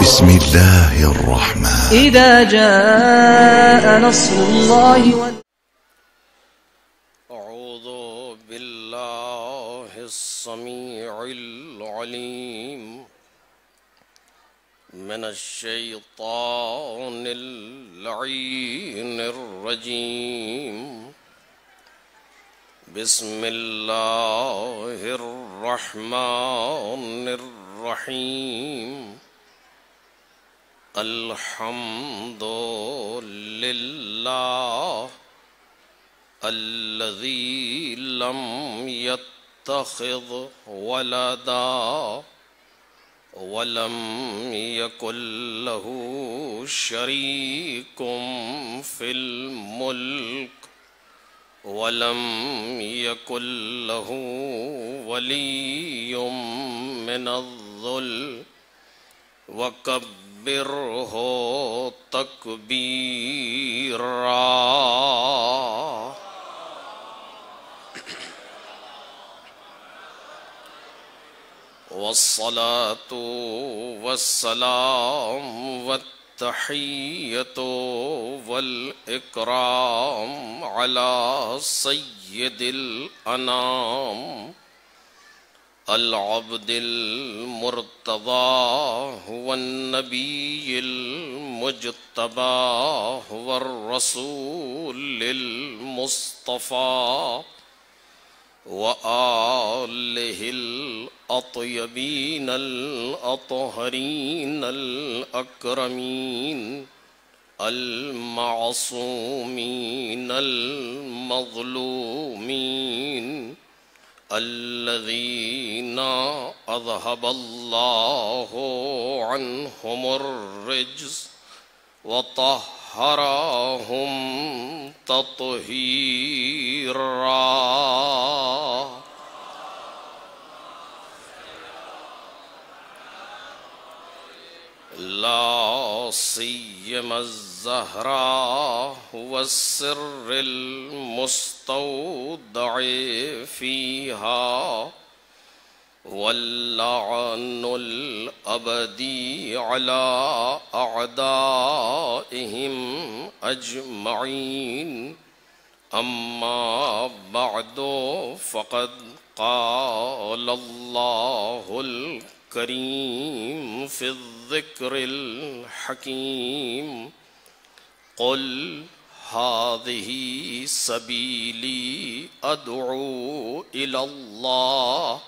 بسم الله الرحمن إذا جاء نصر الله أعوذ بالله السميع العليم من الشيطان اللعين الرجيم بسم الله الرحمن الرحيم الحمد لله الذي لم يتخذ ولدا ولم يكن له شريك في الملك ولم يكن له ولي من الذل وكبره تكبيرا. والصلاة والسلام والتحية والإكرام على سيد الأنام العبد المرتضى والنبي المجتبى والرسول المصطفى وآله الأطيبين الأطهرين الأكرمين المعصومين المظلومين الذين أذهب الله عنهم الرجس وطهرهم تطهيرا. لا سيما الزهراء والسر المستودع فيها واللعن الأبدي على أعدائهم أجمعين. أما بعد فقد قال الله الكريم في الذكر الحكيم قل هذه سبيلي أدعو إلى الله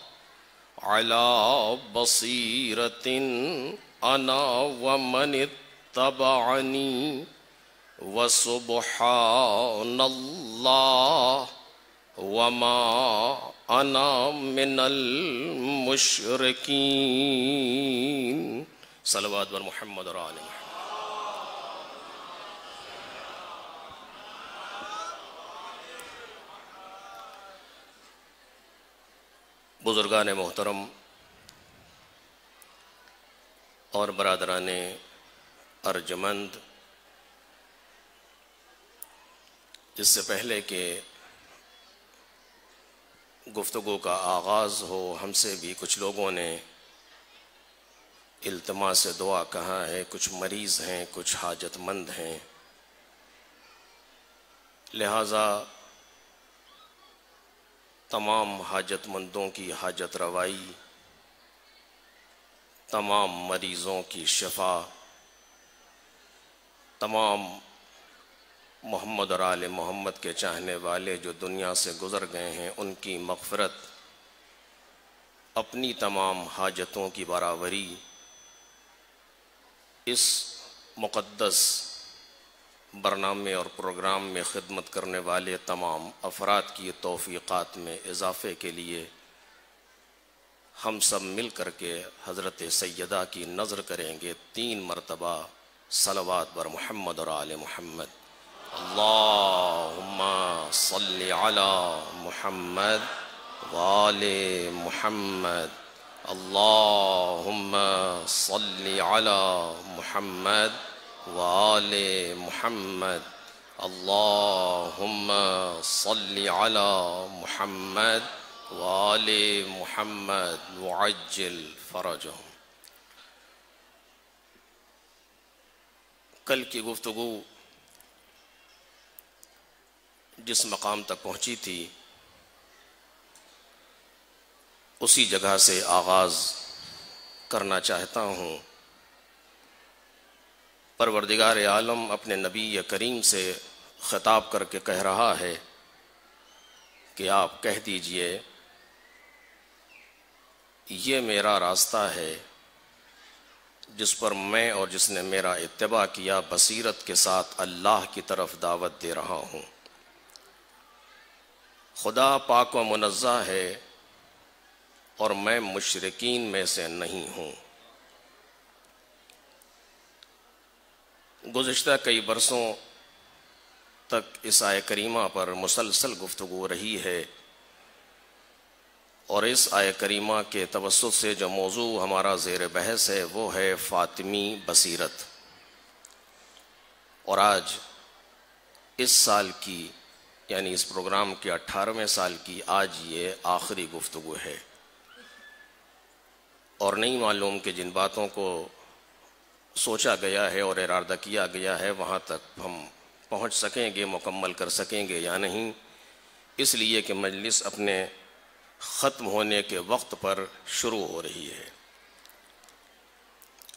على بصيرة أنا ومن اتبعني وسبحان الله وما أنا من المشركين. صلوات بر محمد و آل محمد. بزرگان محترم اور برادران ارجمند، اس سے پہلے کہ گفتگو کا آغاز ہو، ہم سے بھی کچھ لوگوں نے التماس دعا کہا ہے، کچھ مریض ہیں، کچھ حاجت مند ہیں، لہٰذا تمام حاجت مندوں کی حاجت روائی، تمام مریضوں کی شفا، تمام محمد اور آل محمد کے چاہنے والے جو دنیا سے گزر گئے ہیں ان کی مغفرت، اپنی تمام حاجتوں کی برابری اس مقدس برنامے اور پروگرام میں خدمت کرنے والے تمام افراد کی توفیقات میں اضافے کے لیے ہم سب مل کر کے حضرت سیدہ کی نظر کریں گے 3 مرتبہ صلوات بر محمد اور آل محمد. اللہم صلی علی محمد وآل محمد. اللہم صلی علی محمد وآل محمد. اللہم صلی علی محمد وآل محمد وعجل فرجهم. کل کی گفتگو جس مقام تک پہنچی تھی اسی جگہ سے آغاز کرنا چاہتا ہوں۔ پروردگار عالم اپنے نبی کریم سے خطاب کر کے کہہ رہا ہے کہ آپ کہہ دیجئے یہ میرا راستہ ہے جس پر میں اور جس نے میرا اتباع کیا بصیرت کے ساتھ اللہ کی طرف دعوت دے رہا ہوں۔ خدا پاک و منزہ ہے اور میں مشرکین میں سے نہیں ہوں۔ گزشتہ کئی برسوں تک اس آیہ کریمہ پر مسلسل گفتگو رہی ہے، اور اس آیہ کریمہ کے توسط سے جو موضوع ہمارا زیر بحث ہے وہ ہے فاطمی بصیرت۔ اور آج اس سال کی یعنی اس پروگرام کے 18ویں سال کی آج یہ آخری گفتگو ہے، اور نہیں معلوم کہ جن باتوں کو سوچا گیا ہے اور ارادہ کیا گیا ہے وہاں تک ہم پہنچ سکیں گے، مکمل کر سکیں گے یا نہیں، اس لیے کہ مجلس اپنے ختم ہونے کے وقت پر شروع ہو رہی ہے،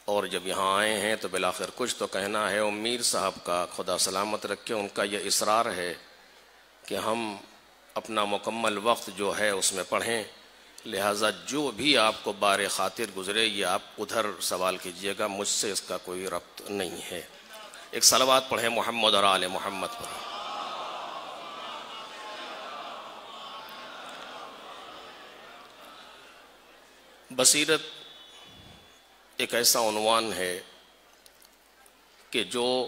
اور جب یہاں آئے ہیں تو بالآخر کچھ تو کہنا ہے۔ امیر صاحب کا خدا سلامت رکھے، ان کا یہ اصرار ہے کہ ہم اپنا مکمل وقت جو ہے اس میں پڑھیں، لہٰذا جو بھی آپ کو بار خاطر گزرے یہ آپ ادھر سوال کیجئے گا، مجھ سے اس کا کوئی ربط نہیں ہے۔ ایک صلوات پڑھیں محمد اور آل محمد پر۔ بصیرت ایک ایسا عنوان ہے کہ جو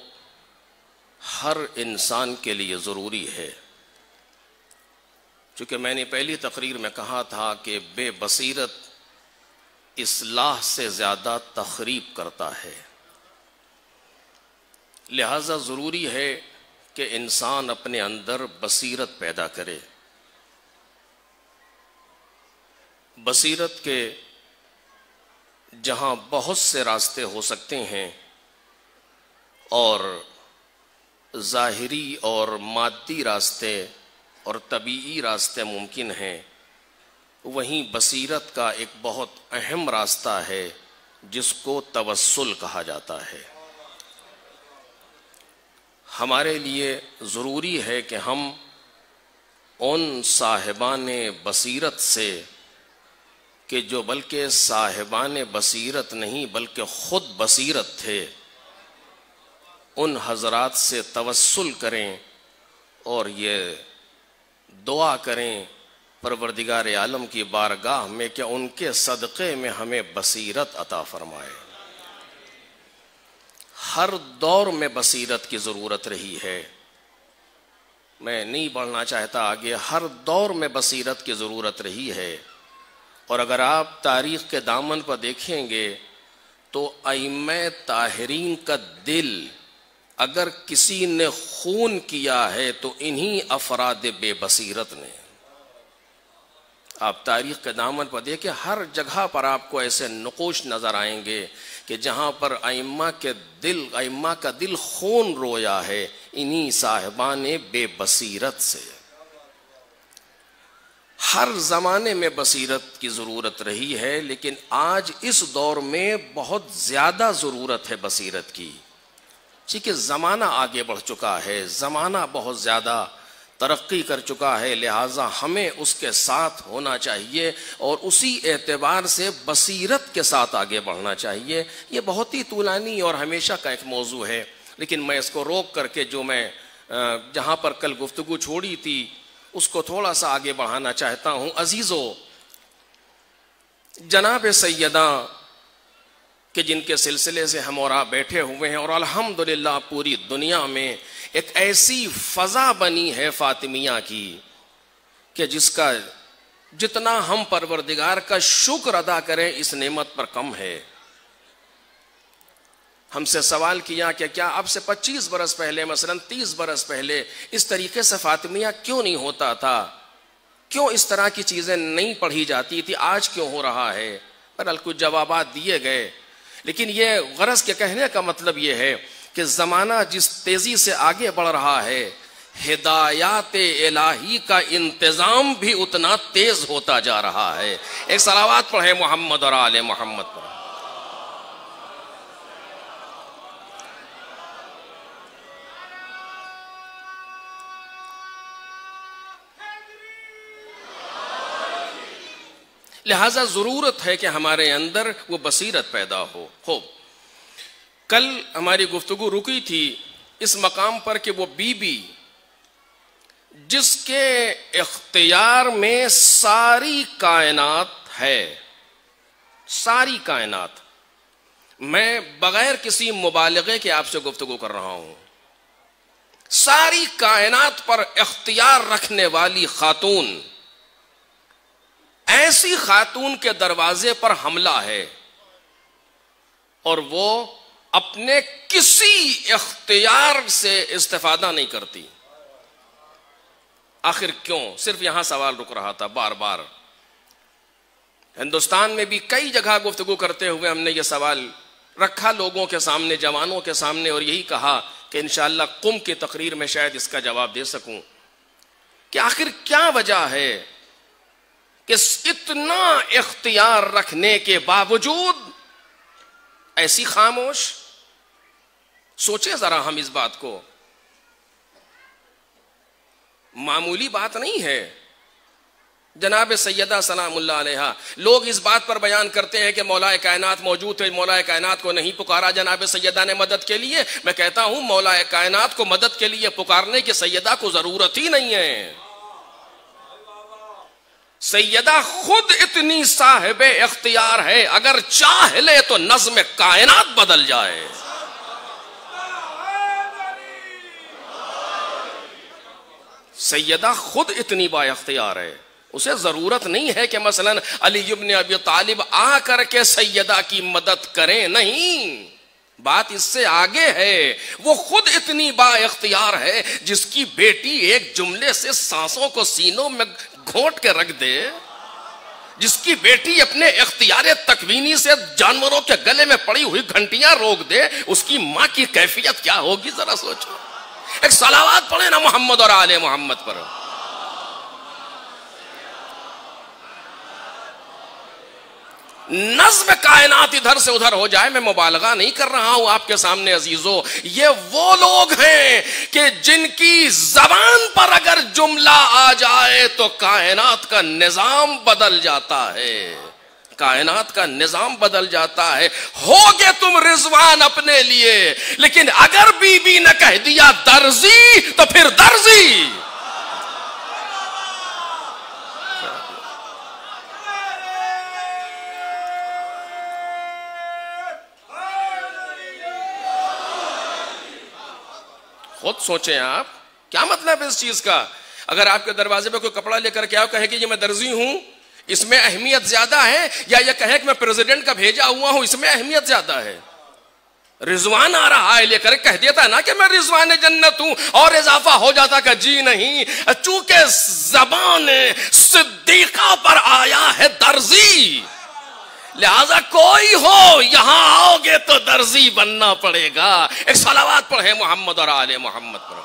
ہر انسان کے لیے ضروری ہے، چونکہ میں نے پہلی تقریر میں کہا تھا کہ بے بصیرت اصلاح سے زیادہ تخریب کرتا ہے، لہذا ضروری ہے کہ انسان اپنے اندر بصیرت پیدا کرے۔ بصیرت کے جہاں بہت سے راستے ہو سکتے ہیں اور ظاہری اور مادی راستے اور طبیعی راستے ممکن ہیں، وہیں بصیرت کا ایک بہت اہم راستہ ہے جس کو توسل کہا جاتا ہے۔ ہمارے لیے ضروری ہے کہ ہم ان صاحبان بصیرت سے کہ جو بلکہ صاحبان بصیرت نہیں بلکہ خود بصیرت تھے، ان حضرات سے توسل کریں اور یہ دعا کریں پروردگار عالم کی بارگاہ میں کہ ان کے صدقے میں ہمیں بصیرت عطا فرمائے۔ ہر دور میں بصیرت کی ضرورت رہی ہے، میں نہیں بڑھنا چاہتا آگے، ہر دور میں بصیرت کی ضرورت رہی ہے، اور اگر آپ تاریخ کے دامن پر دیکھیں گے تو ائمہ طاہرین کا دل اگر کسی نے خون کیا ہے تو انہی افراد بے بصیرت نے۔ آپ تاریخ کے دامن پر دیکھیں، ہر جگہ پر آپ کو ایسے نقوش نظر آئیں گے کہ جہاں پر ائمہ کا دل خون رویا ہے انہی صاحبان بے بصیرت سے۔ ہر زمانے میں بصیرت کی ضرورت رہی ہے، لیکن آج اس دور میں بہت زیادہ ضرورت ہے بصیرت کی، چونکہ زمانہ آگے بڑھ چکا ہے، زمانہ بہت زیادہ ترقی کر چکا ہے، لہٰذا ہمیں اس کے ساتھ ہونا چاہیے اور اسی اعتبار سے بصیرت کے ساتھ آگے بڑھنا چاہیے۔ یہ بہت ہی طولانی اور ہمیشہ کا ایک موضوع ہے، لیکن میں اس کو روک کر کے جو میں جہاں پر کل گفتگو چھوڑی تھی اس کو تھوڑا سا آگے بڑھانا چاہتا ہوں۔ عزیزو، جناب سیدہ کہ جن کے سلسلے سے ہم اور آپ بیٹھے ہوئے ہیں، اور الحمدللہ پوری دنیا میں ایک ایسی فضا بنی ہے فاطمیہ کی کہ جس کا جتنا ہم پروردگار کا شکر ادا کریں اس نعمت پر کم ہے۔ ہم سے سوال کیا کہ کیا اب سے 25 برس پہلے مثلا 30 برس پہلے اس طریقے سے فاطمیہ کیوں نہیں ہوتا تھا، کیوں اس طرح کی چیزیں نہیں پڑھی جاتی تھی، آج کیوں ہو رہا ہے؟ بہرحال کچھ جوابات دیے گئے، لیکن یہ غرض کے کہنے کا مطلب یہ ہے کہ زمانہ جس تیزی سے آگے بڑھ رہا ہے ہدایات الہی کا انتظام بھی اتنا تیز ہوتا جا رہا ہے. ایک صلوات پڑھے محمد اور آل محمد پر. لہذا ضرورت ہے کہ ہمارے اندر وہ بصیرت پیدا ہو. خوب کل ہماری گفتگو رکی تھی اس مقام پر کہ وہ بی بی جس کے اختیار میں ساری کائنات ہے، ساری کائنات، میں بغیر کسی مبالغے کے آپ سے گفتگو کر رہا ہوں، ساری کائنات پر اختیار رکھنے والی خاتون، ایسی خاتون کے دروازے پر حملہ ہے اور وہ اپنے کسی اختیار سے استفادہ نہیں کرتی. آخر کیوں؟ صرف یہاں سوال رک رہا تھا. بار بار ہندوستان میں بھی کئی جگہ گفتگو کرتے ہوئے ہم نے یہ سوال رکھا لوگوں کے سامنے، جوانوں کے سامنے، اور یہی کہا کہ انشاءاللہ قم کی تقریر میں شاید اس کا جواب دے سکوں کہ آخر کیا وجہ ہے کہ اتنا اختیار رکھنے کے باوجود ایسی خاموش. سوچیں ذرا ہم اس بات کو، معمولی بات نہیں ہے. جناب سیدہ سلام اللہ علیہا، لوگ اس بات پر بیان کرتے ہیں کہ مولا کائنات موجود ہے، مولا کائنات کو نہیں پکارا جناب سیدہ نے مدد کے لیے. میں کہتا ہوں مولا کائنات کو مدد کے لیے پکارنے کی سیدہ کو ضرورت ہی نہیں ہے. سیدہ خود اتنی صاحب اختیار ہے، اگر چاہ لے تو نظم کائنات بدل جائے. سیدہ خود اتنی با اختیار ہے، اسے ضرورت نہیں ہے کہ مثلا علی ابن ابی طالب آ کر کے سیدہ کی مدد کریں. نہیں، بات اس سے آگے ہے. وہ خود اتنی با اختیار ہے جس کی بیٹی ایک جملے سے سانسوں کو سینوں میں گھونٹ کے رکھ دے، جس کی بیٹی اپنے اختیار تکوینی سے جانوروں کے گلے میں پڑی ہوئی گھنٹیاں روک دے، اس کی ماں کی کیفیت کیا ہوگی ذرا سوچو. ایک صلوات پڑھیں نا محمد اور آل محمد پر. نظم کائنات ادھر سے ادھر ہو جائے، میں مبالغہ نہیں کر رہا ہوں آپ کے سامنے عزیزو. یہ وہ لوگ ہیں کہ جن کی زبان پر اگر جملہ آ جائے تو کائنات کا نظام بدل جاتا ہے، کائنات کا نظام بدل جاتا ہے. ہوگے تم رضوان اپنے لیے، لیکن اگر بی بی نے کہہ دیا درزی تو پھر درزی. خود سوچیں آپ، کیا مطلب ہے اس چیز کا؟ اگر آپ کے دروازے پہ کوئی کپڑا لے کر کے آؤ، کہے کہ یہ میں درزی ہوں، اس میں اہمیت زیادہ ہے، یا یہ کہے کہ میں پریزیڈنٹ کا بھیجا ہوا ہوں، اس میں اہمیت زیادہ ہے؟ رضوان آ رہا ہے لے کر کہہ دیتا نا کہ میں رضوان جنت ہوں، اور اضافہ ہو جاتا کہ جی نہیں، چونکہ زبان صدیقہ پر آیا ہے درزی، لہذا کوئی ہو یہاں آؤ گے تو درزی بننا پڑے گا. ایک صلوات پڑھے محمد اور آل محمد پر.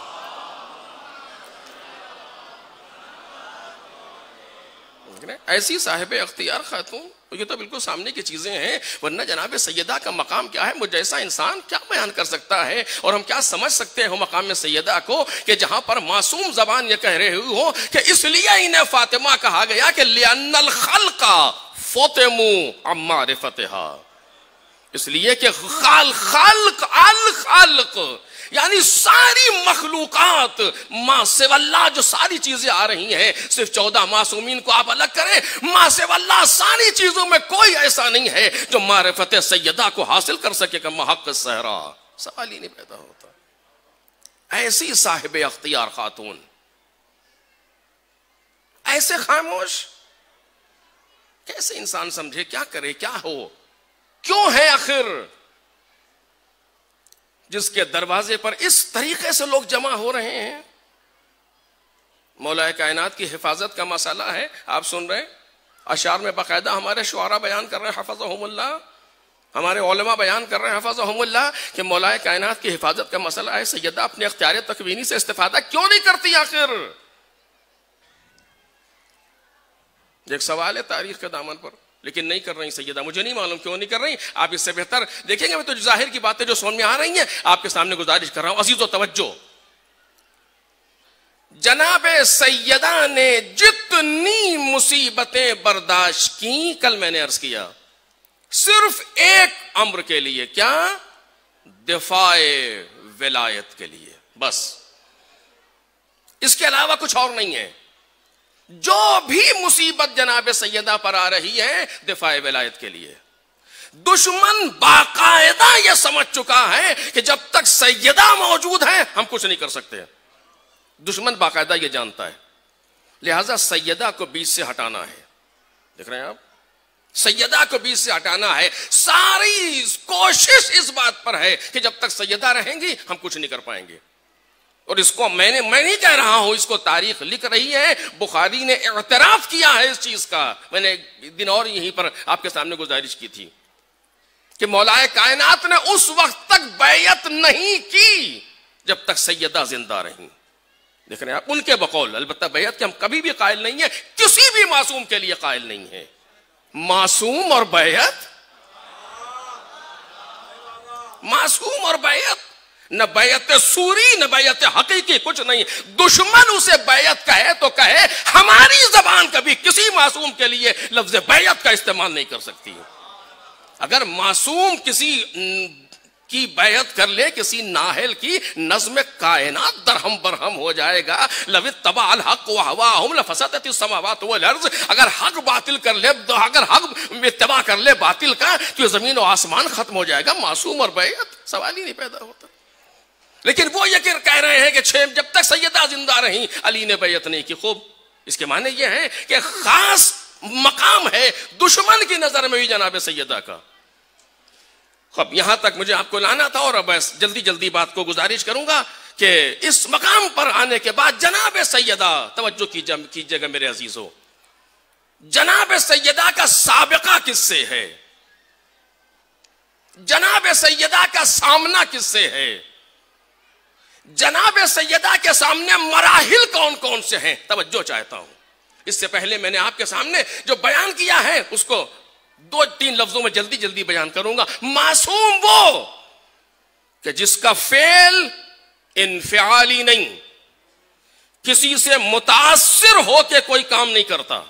ایسی صاحب اختیار خاتون، یہ تو بالکل سامنے کی چیزیں ہیں، ورنہ جناب سیدہ کا مقام کیا ہے؟ مجھ جیسا انسان کیا بیان کر سکتا ہے، اور ہم کیا سمجھ سکتے ہیں مقام سیدہ کو کہ جہاں پر معصوم زبان یہ کہہ رہے ہو کہ اس لیے انہیں فاطمہ کہا گیا کہ لِأَنَّ الْخَلْقَ فَطِمُوا عَمْ مَعْرِفَتِهَا، اس لیے کہ خلق الخلق یعنی ساری مخلوقات ماں سے اللہ، جو ساری چیزیں آ رہی ہیں، صرف 14 معصومین کو آپ الگ کریں، ماں سے اللہ ساری چیزوں میں کوئی ایسا نہیں ہے جو معرفت سیدہ کو حاصل کر سکے کہ محق الصحرا. سوال ہی نہیں پیدا ہوتا. ایسی صاحب اختیار خاتون، ایسے خاموش، کیسے انسان سمجھے کیا کرے کیا ہو؟ کیوں ہے آخر جس کے دروازے پر اس طریقے سے لوگ جمع ہو رہے ہیں؟ مولا کائنات کی حفاظت کا مسئلہ ہے. آپ سن رہے اشعار میں باقاعدہ ہمارے شعراء بیان کر رہے ہیں حفظہم اللہ ہمارے علماء بیان کر رہے ہیں حفظہم اللہ کہ مولائے کائنات کی حفاظت کا مسئلہ ہے، سیدہ اپنے اختیار تکوینی سے استفادہ کیوں نہیں کرتی آخر؟ ایک سوال ہے تاریخ کے دامن پر، لیکن نہیں کر رہی سیدہ. مجھے نہیں معلوم کیوں نہیں کر رہی. آپ اس سے بہتر دیکھیں گے. میں تو ظاہر کی باتیں جو سمجھ میں آ رہی ہیں آپ کے سامنے گزارش کر رہا ہوں. عزیز و توجہ، جناب سیدہ نے جتنی مصیبتیں برداشت کی، کل میں نے عرض کیا، صرف ایک امر کے لیے، کیا؟ دفاع ولایت کے لیے، بس. اس کے علاوہ کچھ اور نہیں ہے. جو بھی مصیبت جناب سیدہ پر آ رہی ہے دفاع ولایت کے لیے. دشمن باقاعدہ یہ سمجھ چکا ہے کہ جب تک سیدہ موجود ہے ہم کچھ نہیں کر سکتے. دشمن باقاعدہ یہ جانتا ہے. لہذا سیدہ کو بیچ سے ہٹانا ہے. دیکھ رہے ہیں آپ، سیدہ کو بیچ سے ہٹانا ہے. ساری کوشش اس بات پر ہے کہ جب تک سیدہ رہیں گی ہم کچھ نہیں کر پائیں گے. اور اس کو میں نہیں کہہ رہا ہوں، اس کو تاریخ لکھ رہی ہے. بخاری نے اعتراف کیا ہے اس چیز کا. میں نے ایک دن اور یہیں پر آپ کے سامنے گزارش کی تھی کہ مولائے کائنات نے اس وقت تک بیعت نہیں کی جب تک سیدہ زندہ رہیں. دیکھ رہے ہیں آپ، ان کے بقول. البتہ بیعت کے ہم کبھی بھی قائل نہیں ہیں، کسی بھی معصوم کے لیے قائل نہیں ہے. معصوم اور بیعت، معصوم اور بیعت، نہ بیعت سوری نہ بیعت حقیقی، کچھ نہیں. دشمن اسے بیعت کہے تو کہے، ہماری زبان کبھی کسی معصوم کے لیے لفظ بیعت کا استعمال نہیں کر سکتی. اگر معصوم کسی کی بیعت کر لے، کسی نااہل کی، نظم کائنات درہم برہم ہو جائے گا. لو اتبع الحق واہواہم لفسدت السماوات والارض. اگر حق باطل کر لے، اگر حق اتباع کر لے باطل کا، تو یہ زمین و آسمان ختم ہو جائے گا. معصوم اور بیعت سوال ہی نہیں پیدا ہوتا. لیکن وہ یہ کہہ رہے ہیں کہ جب تک سیدہ زندہ رہیں علی نے بیعت نہیں کی. خوب، اس کے معنی یہ ہے کہ خاص مقام ہے دشمن کی نظر میں بھی جناب سیدہ کا. اب یہاں تک مجھے آپ کو لانا تھا، اور اب جلدی جلدی بات کو گزارش کروں گا کہ اس مقام پر آنے کے بعد جناب سیدہ، توجہ کیجیے گا میرے عزیزو، جناب سیدہ کا سابقہ کس سے ہے؟ جناب سیدہ کا سامنا کس سے ہے؟ جناب سیدہ کے سامنے مراحل کون کون سے ہیں؟ توجہ چاہتا ہوں. اس سے پہلے میں نے آپ کے سامنے جو بیان کیا ہے اس کو 2-3 لفظوں میں جلدی جلدی بیان کروں گا. معصوم وہ کہ جس کا فعل انفعالی نہیں، کسی سے متاثر ہو کے کوئی کام نہیں کرتا.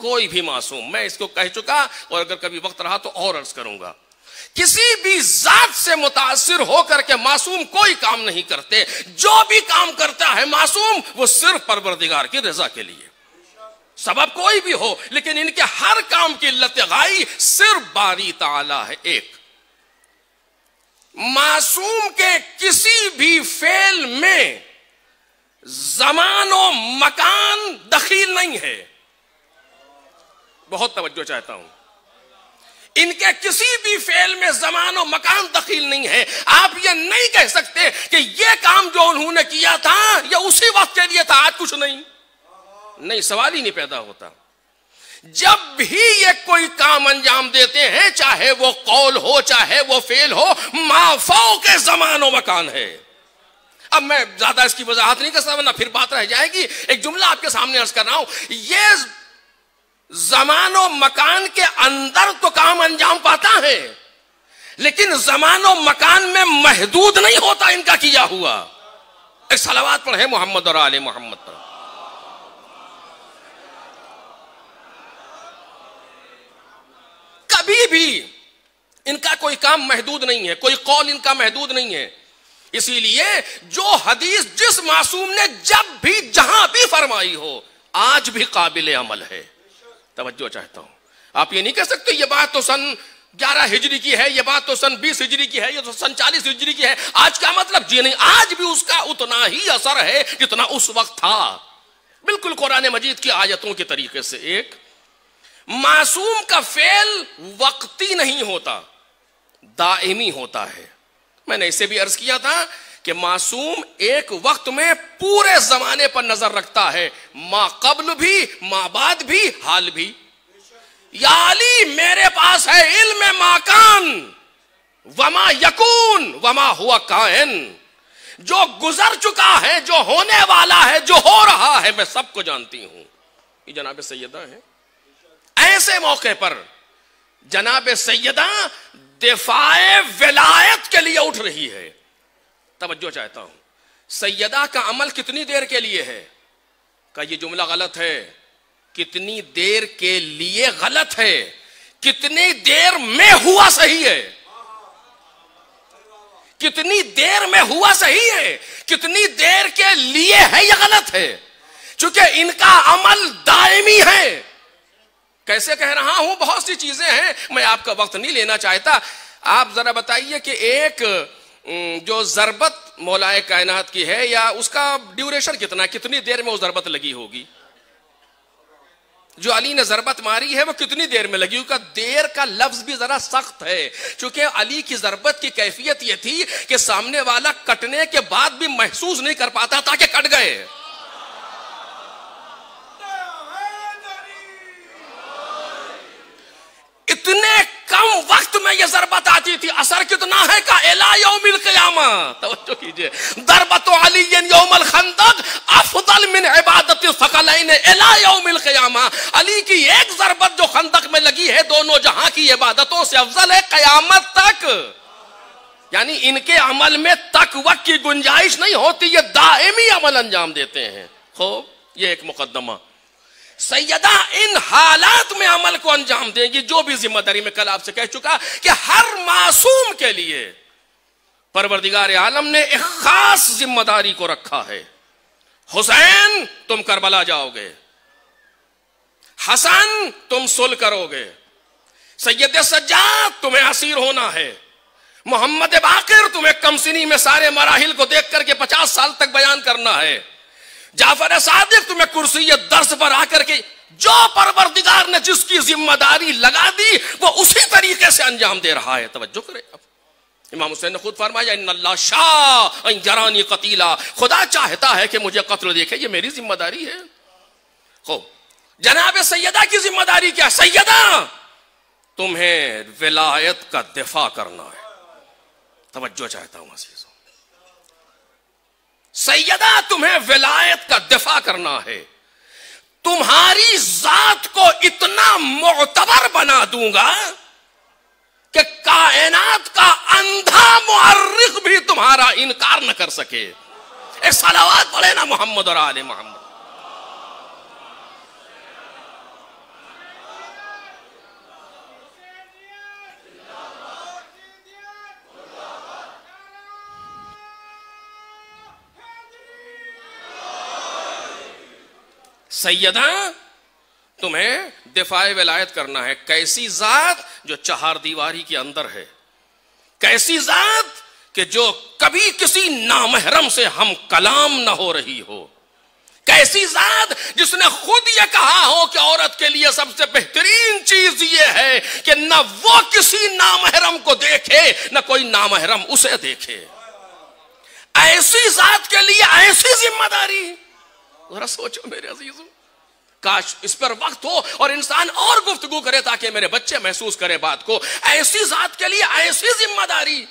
کوئی بھی معصوم، میں اس کو کہہ چکا اور اگر کبھی وقت رہا تو اور عرض کروں گا. کسی بھی ذات سے متاثر ہو کر کے معصوم کوئی کام نہیں کرتے. جو بھی کام کرتا ہے معصوم، وہ صرف پروردگار کی رضا کے لیے، سبب کوئی بھی ہو، لیکن ان کے ہر کام کی علت غائی صرف باری تعالی ہے. ایک معصوم کے کسی بھی فعل میں زمان و مکان دخیل نہیں ہے. بہت توجہ چاہتا ہوں. ان کے کسی بھی فعل میں زمان و مکان دخیل نہیں ہے. آپ یہ نہیں کہہ سکتے کہ یہ کام جو انہوں نے کیا تھا یہ اسی وقت کے لیے تھا، آج کچھ نہیں، سوال ہی نہیں پیدا ہوتا. جب بھی یہ کوئی کام انجام دیتے ہیں، چاہے وہ قول ہو چاہے وہ فعل ہو، ما فوق زمان و مکان ہے. اب میں زیادہ اس کی وضاحت نہیں کر سکتا ورنہ پھر بات رہ جائے گی. ایک جملہ آپ کے سامنے عرض کر رہا ہوں. یہ زمان و مکان کے اندر تو کام انجام پاتا ہے، لیکن زمان و مکان میں محدود نہیں ہوتا ان کا کیا ہوا. ایک صلوات پڑھیں محمد اور آل محمد پر. کبھی بھی ان کا کوئی کام محدود نہیں ہے، کوئی قول ان کا محدود نہیں ہے. اسی لیے جو حدیث جس معصوم نے جب بھی جہاں بھی فرمائی ہو آج بھی قابل عمل ہے. توجہ چاہتا ہوں. آپ یہ نہیں کہہ سکتے یہ بات تو سن 11 ہجری کی ہے، یہ بات تو سن 20 ہجری کی ہے، یہ تو سن 40 ہجری کی ہے، آج کا مطلب جی نہیں. آج بھی اس کا اتنا ہی اثر ہے جتنا اس وقت تھا. بالکل قرآن مجید کی آیتوں کے طریقے سے. ایک معصوم کا فعل وقتی نہیں ہوتا، دائمی ہوتا ہے. میں نے اسے بھی عرض کیا تھا کہ معصوم ایک وقت میں پورے زمانے پر نظر رکھتا ہے، ما قبل بھی، ما بعد بھی، حال بھی. یا علی میرے پاس ہے علم ما کان وما یکون وما ہوا کائن، جو گزر چکا ہے، جو ہونے والا ہے، جو ہو رہا ہے، میں سب کو جانتی ہوں. یہ جناب سیدہ ہیں. ایسے موقع پر جناب سیدہ دفاع ولایت کے لیے اٹھ رہی ہے. توجہ چاہتا ہوں، سیدہ کا عمل کتنی دیر کے لیے ہے؟ کہ یہ جملہ غلط ہے. کتنی دیر کے لیے غلط ہے، کتنی دیر میں ہوا صحیح ہے. کتنی دیر میں ہوا صحیح ہے، کتنی دیر کے لیے ہے یہ غلط ہے، چونکہ ان کا عمل دائمی ہے. کیسے کہہ رہا ہوں؟ بہت سی چیزیں ہیں، میں آپ کا وقت نہیں لینا چاہتا. آپ ذرا بتائیے کہ ایک جو ضربت مولا کائنات کی ہے، یا اس کا ڈیوریشن کتنا ہے، کتنی دیر میں وہ ضربت لگی ہوگی؟ جو علی نے ضربت ماری ہے وہ کتنی دیر میں لگی؟ کا دیر کا لفظ بھی ذرا سخت ہے، چونکہ علی کی ضربت کی کیفیت یہ تھی کہ سامنے والا کٹنے کے بعد بھی محسوس نہیں کر پاتا تھا کہ کٹ گئے. اتنے کم وقت میں یہ ضربت آتی تھی. اثر کتنا ہے کہ الی یوم القیامہ. توجہ کیجئے، ضربت علی یوم الخندق افضل من عبادت الثقلین الی یوم القیامہ. علی کی ایک ضربت جو خندق میں لگی ہے دونوں جہاں کی عبادتوں سے افضل ہے قیامت تک. یعنی ان کے عمل میں تک وقت کی گنجائش نہیں ہوتی، یہ دائمی عمل انجام دیتے ہیں. خوب، یہ ایک مقدمہ. سیدہ ان حالات میں عمل کو انجام دیں گی جو بھی ذمہ داری. میں کل آپ سے کہہ چکا کہ ہر معصوم کے لیے پروردگار عالم نے ایک خاص ذمہ داری کو رکھا ہے. حسین تم کربلا جاؤ گے، حسن تم صلح کرو گے، سید سجاد تمہیں اسیر ہونا ہے، محمد باقر تمہیں کمسنی میں سارے مراحل کو دیکھ کر کے 50 سال تک بیان کرنا ہے، جعفر صادق تمہیں کرسی درس پر آ کر کے جو پروردگار نے جس کی ذمہ داری لگا دی وہ اسی طریقے سے انجام دے رہا ہے. توجہ کریں. امام حسین نے خود فرمایا ان اللہ شاء ان یرانی قتیلا، خدا چاہتا ہے کہ مجھے قتل دیکھے، یہ میری ذمہ داری ہے. خوب، جناب سیدہ کی ذمہ داری کیا؟ سیدہ تمہیں ولایت کا دفاع کرنا ہے. توجہ چاہتا ہوں عزیزوں، سیدہ تمہیں ولایت کا دفاع کرنا ہے. تمہاری ذات کو اتنا معتبر بنا دوں گا کہ کائنات کا اندھا مؤرخ بھی تمہارا انکار نہ کر سکے. ایک صلوات پڑھے نا محمد اور آل محمد. سیدہ تمہیں دفاع ولایت کرنا ہے. کیسی ذات؟ جو چہار دیواری کے اندر ہے. کیسی ذات؟ کہ جو کبھی کسی نامحرم سے ہم کلام نہ ہو رہی ہو. کیسی ذات؟ جس نے خود یہ کہا ہو کہ عورت کے لیے سب سے بہترین چیز یہ ہے کہ نہ وہ کسی نامحرم کو دیکھے نہ کوئی نامحرم اسے دیکھے. ایسی ذات کے لیے ایسی ذمہ داری. ذرا سوچو میرے عزیزوں، کاش اس پر وقت ہو اور انسان اور گفتگو کرے تاکہ میرے بچے محسوس کرے بات کو. ایسی ذات کے لیے ایسی ذمہ داری.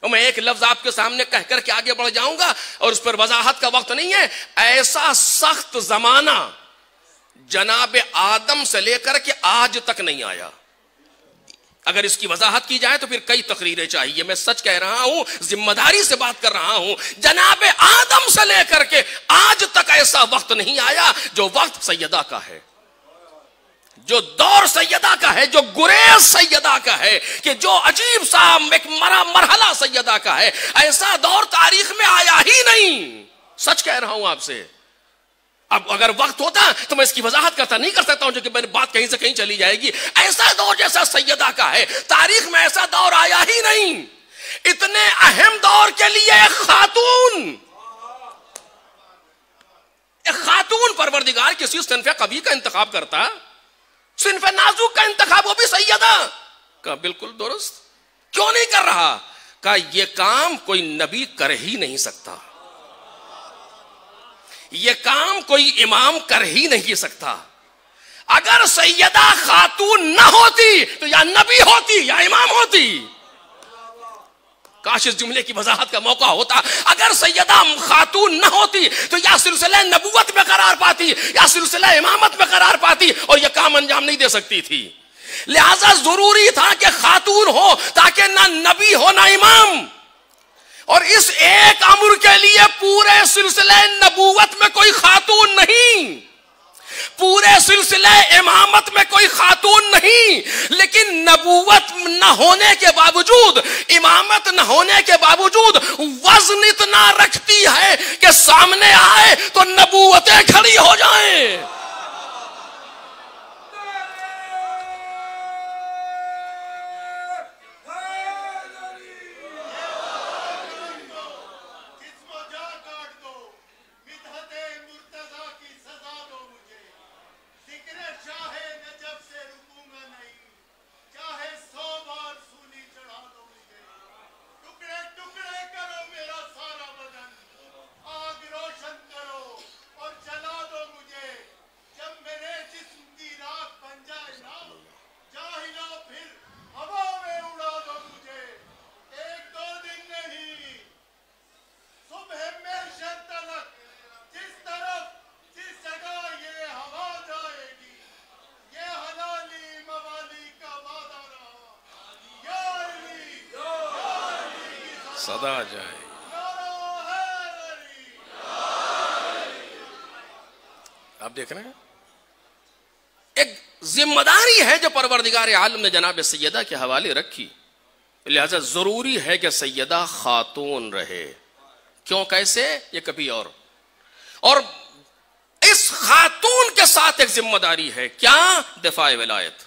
اور میں ایک لفظ آپ کے سامنے کہہ کر کے آگے بڑھ جاؤں گا اور اس پر وضاحت کا وقت نہیں ہے. ایسا سخت زمانہ جناب آدم سے لے کر کے آج تک نہیں آیا. اگر اس کی وضاحت کی جائے تو پھر کئی تقریریں چاہیے. میں سچ کہہ رہا ہوں، ذمہ داری سے بات کر رہا ہوں. جناب آدم سے لے کر کے آج تک ایسا وقت نہیں آیا جو وقت سیدہ کا ہے، جو دور سیدہ کا ہے، جو گریز سیدہ کا ہے، کہ جو عجیب سا ایک مرحلہ سیدہ کا ہے. ایسا دور تاریخ میں آیا ہی نہیں. سچ کہہ رہا ہوں آپ سے. اب اگر وقت ہوتا تو میں اس کی وضاحت کرتا نہیں کر سکتا ہوں، جو کہ میری بات کہیں سے کہیں چلی جائے گی. ایسا دور جیسا سیدہ کا ہے تاریخ میں ایسا دور آیا ہی نہیں. اتنے اہم دور کے لیے ایک خاتون پروردگار کسی صنف قوی کا انتخاب کرتا، صنف نازک کا انتخاب، وہ بھی سیدہ کا. بالکل درست. کیوں نہیں کر رہا؟ کہ یہ کام کوئی نبی کر ہی نہیں سکتا، یہ کام کوئی امام کر ہی نہیں سکتا. اگر سیدہ خاتون نہ ہوتی تو یا نبی ہوتی یا امام ہوتی. کاش اس جملے کی وضاحت کا موقع ہوتا. اگر سیدہ خاتون نہ ہوتی تو یا سلسلہ نبوت میں قرار پاتی یا سلسلہ امامت میں قرار پاتی اور یہ کام انجام نہیں دے سکتی تھی. لہذا ضروری تھا کہ خاتون ہو تاکہ نہ نبی ہو نہ امام. اور اس ایک امر کے لیے پورے سلسلہ نبوت میں کوئی خاتون نہیں, پورے سلسلہ امامت میں کوئی خاتون نہیں, لیکن نبوت نہ ہونے کے باوجود, امامت نہ ہونے کے باوجود وزن اتنا رکھتی ہے کہ سامنے آئے تو نبوتیں کھڑی ہو جائیں. صدا جائے. آپ دیکھ رہے ہیں ایک ذمہ داری ہے جو پروردگار عالم نے جناب سیدہ کے حوالے رکھی. لہذا ضروری ہے کہ سیدہ خاتون رہے. کیوں, کیسے, یہ کبھی اور اس خاتون کے ساتھ ایک ذمہ داری ہے. کیا؟ دفاع ولایت.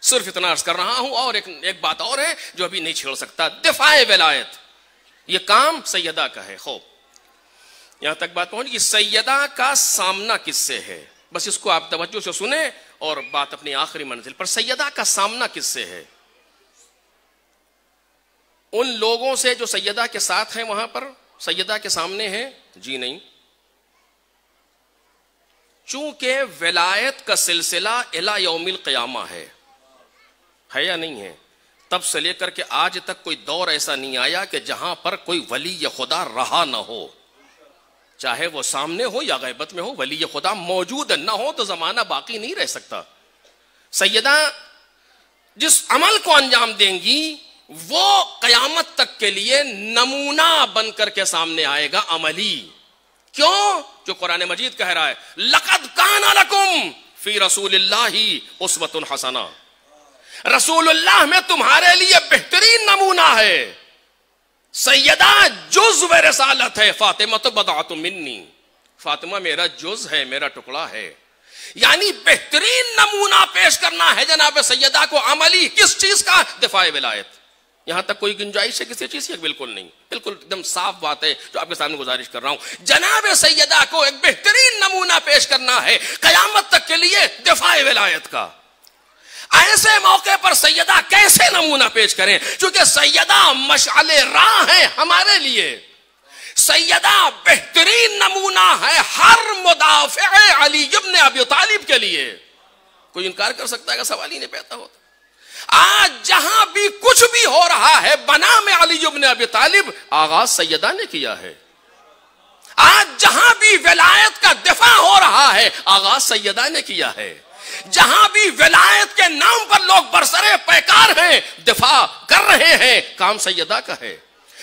صرف اتنا عرض کر رہا ہوں, اور ایک بات اور ہے جو ابھی نہیں چھیڑ سکتا. دفاع ولایت یہ کام سیدہ کا ہے. خوب یہاں تک بات پہنچ گئی. سیدہ کا سامنا کس سے ہے؟ بس اس کو آپ توجہ سے سنیں اور بات اپنی آخری منزل پر. سیدہ کا سامنا کس سے ہے؟ ان لوگوں سے جو سیدہ کے ساتھ ہیں وہاں پر سیدہ کے سامنے ہیں؟ جی نہیں. چونکہ ولایت کا سلسلہ الی یوم القیامہ ہے یا نہیں ہے؟ تب سے لے کر کے آج تک کوئی دور ایسا نہیں آیا کہ جہاں پر کوئی ولی خدا رہا نہ ہو, چاہے وہ سامنے ہو یا غیبت میں ہو. ولی خدا موجود نہ ہو تو زمانہ باقی نہیں رہ سکتا. سیدہ جس عمل کو انجام دیں گی وہ قیامت تک کے لیے نمونہ بن کر کے سامنے آئے گا عملی. کیوں؟ جو قرآن مجید کہہ رہا ہے لقد کان لکم فی رسول اللہ اسوۃ حسنہ. رسول اللہ میں تمہارے لیے بہترین نمونہ ہے. سیدہ جزو رسالت ہے. فاطمہ تو بضعۃ منی, فاطمہ میرا جز ہے, میرا ٹکڑا ہے. یعنی بہترین نمونہ پیش کرنا ہے جناب سیدہ کو عملی. کس چیز کا؟ دفاع ولایت. یہاں تک کوئی گنجائش ہے کسی چیز کی؟ بالکل نہیں. بالکل ایک دم صاف بات ہے جو آپ کے سامنے گزارش کر رہا ہوں. جناب سیدہ کو ایک بہترین نمونہ پیش کرنا ہے قیامت تک کے لیے دفاع ولایت کا. ایسے موقع پر سیدہ کیسے نمونہ پیش کریں؟ چونکہ سیدہ مشعل راہ ہے ہمارے لیے. سیدہ بہترین نمونہ ہے ہر مدافع علی ابن ابی طالب کے لیے. کوئی انکار کر سکتا ہے کہ سوال ہی نہیں پیدا ہوتا. آج جہاں بھی کچھ بھی ہو رہا ہے بنام علی ابن ابی طالب, آغاز سیدہ نے کیا ہے. آج جہاں بھی ولایت کا دفاع ہو رہا ہے آغاز سیدہ نے کیا ہے. جہاں بھی ولایت کے نام پر لوگ برسرے پیکار ہیں دفاع کر رہے ہیں, کام سیدہ کا ہے.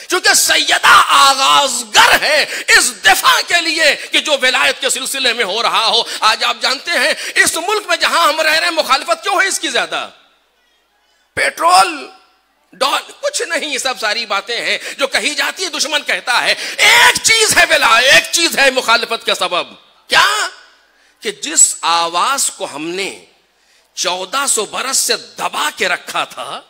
چونکہ سیدہ آغازگر ہے اس دفاع کے لیے کہ جو ولایت کے سلسلے میں ہو رہا ہو. آج آپ جانتے ہیں اس ملک میں جہاں ہم رہ رہے ہیں مخالفت کیوں ہے اس کی زیادہ؟ پیٹرول کچھ نہیں, سب ساری باتیں ہیں جو کہی جاتی ہے دشمن کہتا ہے. ایک چیز ہے ولایت, ایک چیز ہے مخالفت کا سبب. کیا؟ کہ جس آواز کو ہم نے 1400 برس سے دبا کے رکھا تھا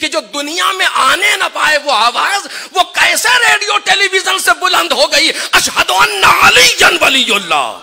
کہ جو دنیا میں آنے نہ پائے وہ آواز, وہ کیسے ریڈیو ٹیلی ویژن سے بلند ہو گئی؟ اشہد ان علی ولی اللہ.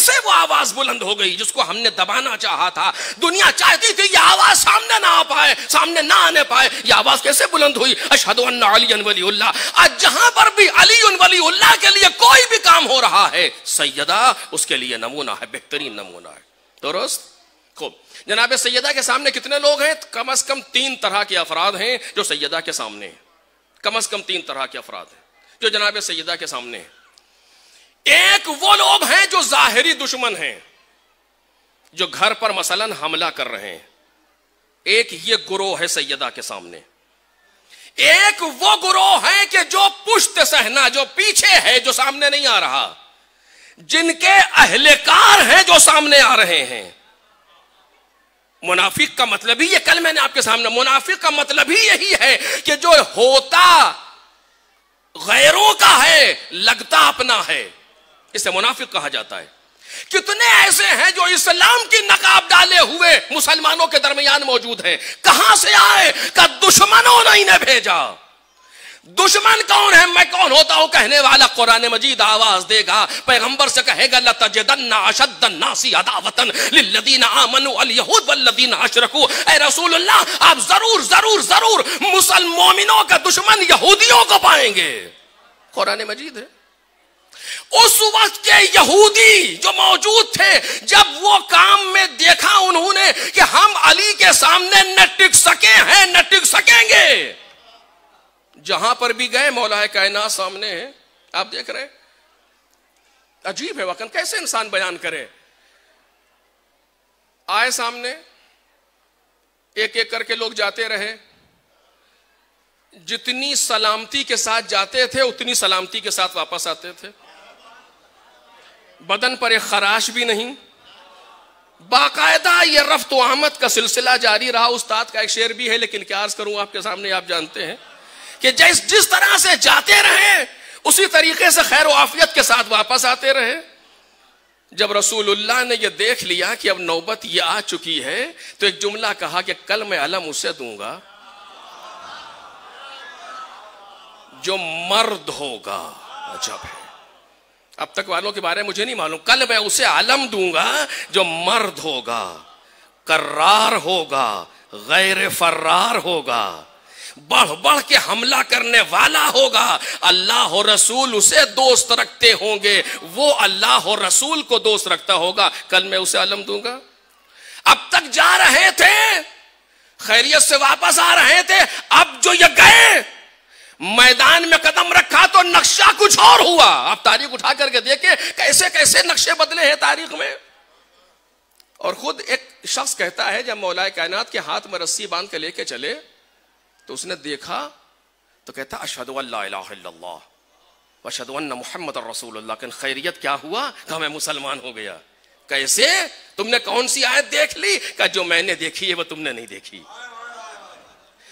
کیسے وہ آواز بلند ہو گئی جس کو ہم نے دبانا چاہا تھا. دنیا چاہتی تھی یہ آواز سامنے نہ آ پائے, سامنے نہ آنے پائے. یہ آواز کیسے بلند ہوئی؟ اشہد ان علی ولی اللہ. آج جہاں پر بھی علی ولی اللہ کے لیے کوئی بھی کام ہو رہا ہے, سیدہ اس کے لیے نمونہ ہے, بہترین نمونہ ہے. درست؟ خوب. جناب سیدہ کے سامنے کتنے لوگ ہیں؟ کم از کم 3 طرح کے افراد ہیں جو سیدہ کے سامنے ہیں. کم از کم 3 طرح کے افراد ہیں جو جناب سیدہ کے سامنے ہیں. ایک وہ لوگ ہیں جو ظاہری دشمن ہیں, جو گھر پر مثلا حملہ کر رہے ہیں. ایک یہ گروہ ہے سیدہ کے سامنے. ایک وہ گروہ ہے کہ جو پشت صحنہ, جو پیچھے ہے, جو سامنے نہیں آ رہا, جن کے اہلکار ہیں جو سامنے آ رہے ہیں. منافق کا مطلب ہی یہ, کل میں نے آپ کے سامنے, منافق کا مطلب ہی یہی ہے کہ جو ہوتا غیروں کا ہے لگتا اپنا ہے, اسے منافق کہا جاتا ہے. کتنے ایسے ہیں جو اسلام کی نقاب ڈالے ہوئے مسلمانوں کے درمیان موجود ہیں. کہاں سے آئے؟ کہ دشمنوں نے انہیں بھیجا. دشمن کون ہے؟ میں کون ہوتا ہوں کہنے والا قرآن مجید آواز دے گا, پیغمبر سے کہے گا لَتَجِدَنَّ أَشَدَّ النَّاسِ عَدَاوَةً لِلَّذِينَ آمَنُوا الْيَهُودُ وَالَّذِينَ أَشْرَكُوا. اے رسول اللہ, آپ ضرور مومنوں کا دشمن یہودیوں کو پائیں گے. قرآن مجید ہے. اس وقت کے یہودی جو موجود تھے, جب وہ کام میں دیکھا انہوں نے کہ ہم علی کے سامنے نہ ٹک سکے ہیں نہ ٹک سکیں گے, جہاں پر بھی گئے مولا کائنات سامنے ہیں. آپ دیکھ رہے, عجیب ہے واقعا, کیسے انسان بیان کرے. آئے سامنے, ایک ایک کر کے لوگ جاتے رہے. جتنی سلامتی کے ساتھ جاتے تھے اتنی سلامتی کے ساتھ واپس آتے تھے. بدن پر ایک خراش بھی نہیں. باقاعدہ یہ رفت و آمد کا سلسلہ جاری رہا. استاد کا ایک شعر بھی ہے, لیکن کیا عرض کروں آپ کے سامنے, آپ جانتے ہیں کہ جس طرح سے جاتے رہے اسی طریقے سے خیر و عافیت کے ساتھ واپس آتے رہے. جب رسول اللہ نے یہ دیکھ لیا کہ اب نوبت یہ آ چکی ہے, تو ایک جملہ کہا کہ کل میں علم اسے دوں گا جو مرد ہوگا. عجب ہے, اب تک والوں کے بارے میں مجھے نہیں معلوم. کل میں اسے علم دوں گا جو مرد ہوگا, کرار ہوگا, غیر فرار ہوگا, بڑھ بڑھ کے حملہ کرنے والا ہوگا. اللہ و رسول اسے دوست رکھتے ہوں گے, وہ اللہ و رسول کو دوست رکھتا ہوگا. کل میں اسے علم دوں گا. اب تک جا رہے تھے, خیریت سے واپس آ رہے تھے, اب جو یہ گئے میدان میں قدم رکھا تو نقشہ کچھ اور ہوا. آپ تاریخ اٹھا کر کے دیکھیں کیسے کیسے نقشے بدلے ہیں تاریخ میں. اور خود ایک شخص کہتا ہے جب مولا کائنات کے ہاتھ میں رسی باندھ کے لے کے چلے تو اس نے دیکھا تو کہتا اشہد ان لا الہ الا اللہ واشہد ان محمد رسول اللہ. کہ خیریت کیا ہوا؟ کہ میں مسلمان ہو گیا. کیسے؟ تم نے کون سی آیت دیکھ لی؟ کہ جو میں نے دیکھی ہے وہ تم نے نہیں دیکھی.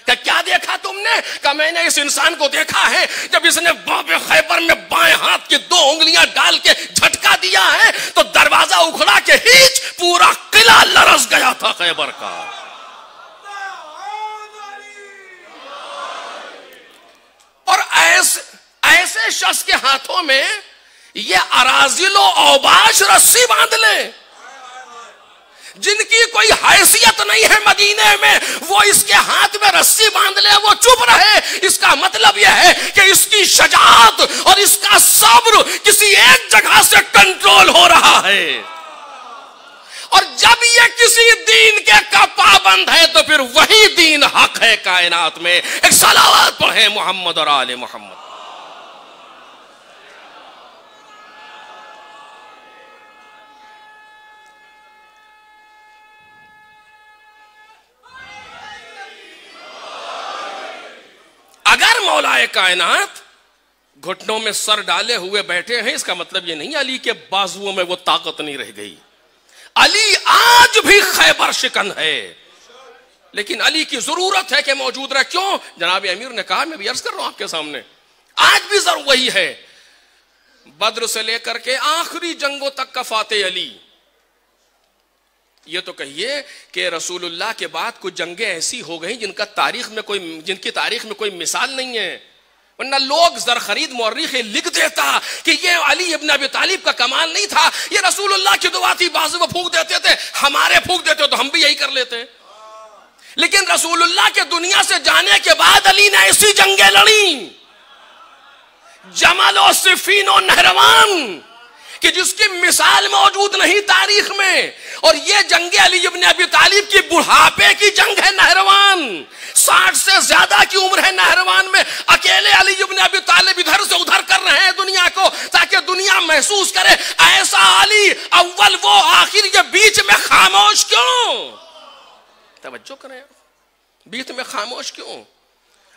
کہ کیا دیکھا تم نے؟ کہ میں نے اس انسان کو دیکھا ہے جب اس نے باب خیبر میں بائیں ہاتھ کی 2 انگلیاں ڈال کے جھٹکا دیا ہے تو دروازہ اکھڑا کے ہیچ پورا قلعہ لرز گیا تھا خیبر کا. اور ایسے شخص کے ہاتھوں میں یہ اراذل و اوباش رسی باندھ لیں جن کی کوئی حیثیت نہیں ہے مدینے میں, وہ اس کے ہاتھ میں رسی باندھ لے, وہ چپ رہے. اس کا مطلب یہ ہے کہ اس کی شجاعت اور اس کا صبر کسی ایک جگہ سے کنٹرول ہو رہا ہے. اور جب یہ کسی دین کے کا پابند ہے تو پھر وہی دین حق ہے کائنات میں. ایک صلوات پڑھیں محمد اور آل محمد. اگر مولا کائنات گھٹنوں میں سر ڈالے ہوئے بیٹھے ہیں, اس کا مطلب یہ نہیں علی کے بازوؤں میں وہ طاقت نہیں رہ گئی. علی آج بھی خیبر شکن ہے, لیکن علی کی ضرورت ہے کہ موجود رہے. کیوں؟ جناب امیر نے کہا, میں بھی عرض کر رہا ہوں آپ کے سامنے, آج بھی ضرور وہی ہے. بدر سے لے کر کے آخری جنگوں تک کا فاتح علی. یہ تو کہیے کہ رسول اللہ کے بعد کچھ جنگیں ایسی ہو گئیں جن کی تاریخ میں کوئی مثال نہیں ہے. ورنہ لوگ زرخرید مورخ لکھ دیتا کہ یہ علی ابن ابی طالب کا کمال نہیں تھا، یہ رسول اللہ کی دعا تھی، بازو وہ پھونک دیتے تھے، ہمارے پھونک دیتے تو ہم بھی یہی کر لیتے. لیکن رسول اللہ کے دنیا سے جانے کے بعد علی نے ایسی جنگیں لڑیں، جمل و صفین و نہروان، کہ جس کی مثال موجود نہیں تاریخ میں. اور یہ جنگ علی ابن ابی طالب کی بڑھاپے کی جنگ ہے نہروان، 60 سے زیادہ کی عمر ہے نہروان میں. اکیلے علی ابن ابی طالب ادھر سے ادھر کر رہے ہیں دنیا کو، تاکہ دنیا محسوس کرے ایسا علی اول وہ آخر، یہ بیچ میں خاموش کیوں؟ توجہ کریں، بیچ میں خاموش کیوں؟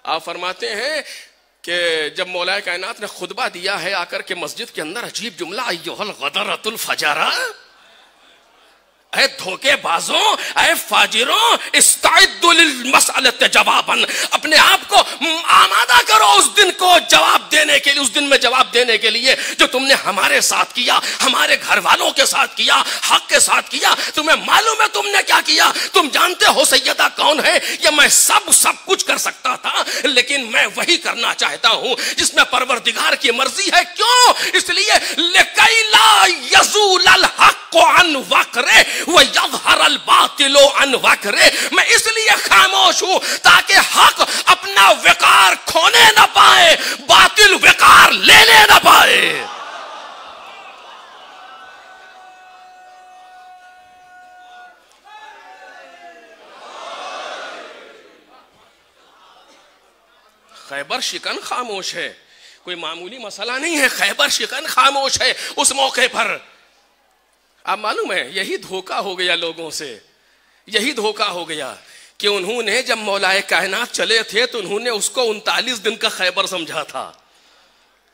آپ فرماتے ہیں کہ جب مولا کائنات نے خطبہ دیا ہے آ کر کے مسجد کے اندر، عجیب جملہ، ایھا الغدرۃ الفجرہ، اے دھوکے بازوں، اے فاجروں، استعدوا للمسألۃ جوابا، اپنے آپ کو آمادہ کرو اس دن کو جواب دینے کے لیے، اس دن میں جواب دینے کے لیے جو تم نے ہمارے ساتھ کیا، ہمارے گھر والوں کے ساتھ کیا، حق کے ساتھ کیا. تمہیں معلوم ہے تم نے کیا کیا؟ تم جانتے ہو سیدہ کون ہے؟ یہ میں سب کچھ کر سکتا تھا، لیکن میں وہی کرنا چاہتا ہوں جس میں پروردگار کی مرضی ہے. کیوں؟ اس لیے لکی لا یزول الحق عن وقرہ وَيَظْهَرَ الْبَاطِلُ عَنْ وَقْرِهِ، میں اس لیے خاموش ہوں تاکہ حق اپنا وقار کھونے نہ پائے، باطل وقار لینے نہ پائے. خیبر شکن خاموش ہے، کوئی معمولی مسئلہ نہیں ہے، خیبر شکن خاموش ہے اس موقع پر. آپ معلوم ہے یہی دھوکہ ہو گیا لوگوں سے، یہی دھوکہ ہو گیا کہ انہوں نے جب مولا کائنات چلے تھے تو انہوں نے اس کو 39 دن کا خیبر سمجھا تھا.